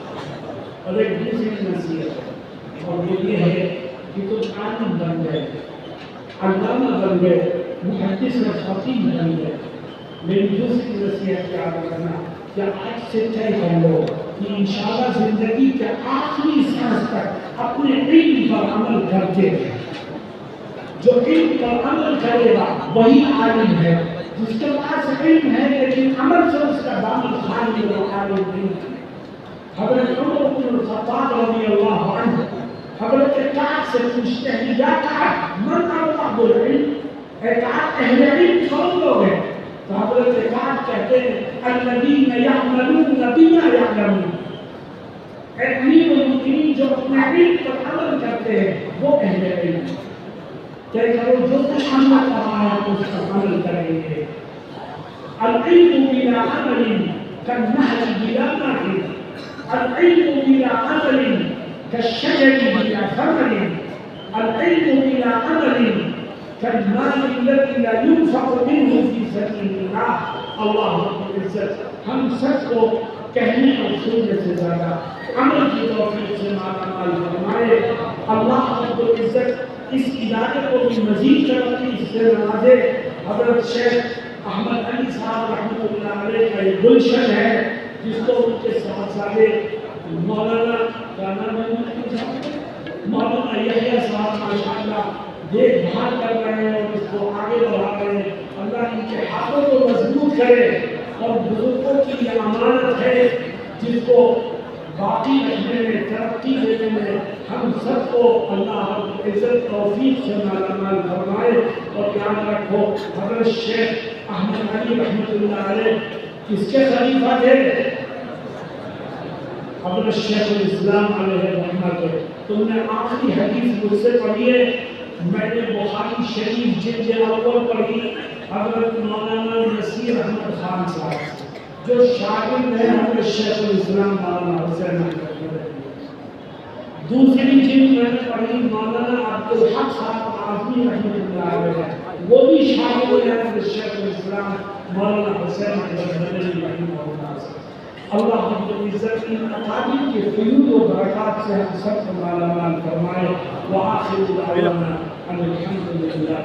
اور ایک دوسری نصیحت اور وہ یہ ہے کہ تم عالم بن گئے، علامہ بن گئے، محدث اور خطیب بن گئے. میری دوسری نصیحت یاد رکھنا کہ آج سے طے کر لو کہ انشاءاللہ زندگی کے آخری سانس تک اپنے علم پر عمل کرتے ہیں. جو علم پر عمل کرے گا وہی عالم ہے. جس کے پاس علم ہے لیکن عمل سے اس کا دامن خالی وہ عالم نہیں. حضرت عمر بن الخطاب رضی اللہ عنہ حضرت کعب سے پوچھتے ہیں یا کعب من ارباب العلم، اے کعب اہل علم کون لوگ ہیں؟ تو حضرت کعب کہتے ہیں الذین یعملون بما یعلمون. اے امیر المؤمنین جو اپنے علم پر عمل کرتے ہیں وہ اہل علم. کہ کرو جو کچھ ہم نے پڑھا ہے اس پر عمل کریں گے. العلم بلا عمل کالنہر بلا ماء، العلم بلا عمل كالشجر بلا ثمر، العلم بلا عمل كالمال الذي لا ينفق منه في سبيل الله. اللہ رب العزت ہم سب کو کہنے اور سننے سے زیادہ عمل کی توفیق سے مالا مال فرمائے. اللہ رب العزت اس ادارے کو بھی مزید ترقی سے نوازے. حضرت شیخ احمد علی صاحب رحمۃ اللہ علیہ کا یہ گلشن ہے جس کو ان کے صاحبزادے مولانا یحییٰ صاحب ماشاءاللہ دیکھ بھال کر رہے ہیں اور اس کو آگے بڑھا رہے ہیں. اللہ ان کے ہاتھوں کو مضبوط کرے اور بزرگوں کی یہ امانت ہے جس کو باقی رکھنے میں ترقی دینے میں ہم سب کو اللہ رب العزت توفیق سے مالا مال فرمائے. اور یاد رکھو حضرت شیخ احمد علی رحمۃ اللہ علیہ کس کے خلیفہ تھے؟ حضرت شیخ الاسلام علیہ رحمۃ. تم نے آخری حدیث مجھ سے پڑھی ہے. میں نے بخاری شریف جلد اول پڑھی حضرت مولانا نصیر احمد خان صاحب جو شاگرد ہیں حضرت شیخ الاسلام مولانا حسین احمد. دوسری جلد میں نے پڑھی مولانا عبدالحق صاحب اعظمی رحمۃ اللہ علیہ وہ بھی شاگرد ہیں حضرت شیخ الاسلام مولانا حسین احمد رحمہ اللہ. اللہ رب العزت ان اکابر کے فیوض و برکات سے ہم سب کو مالا مال فرمائے. وآخر دعوانا ان الحمد للہ.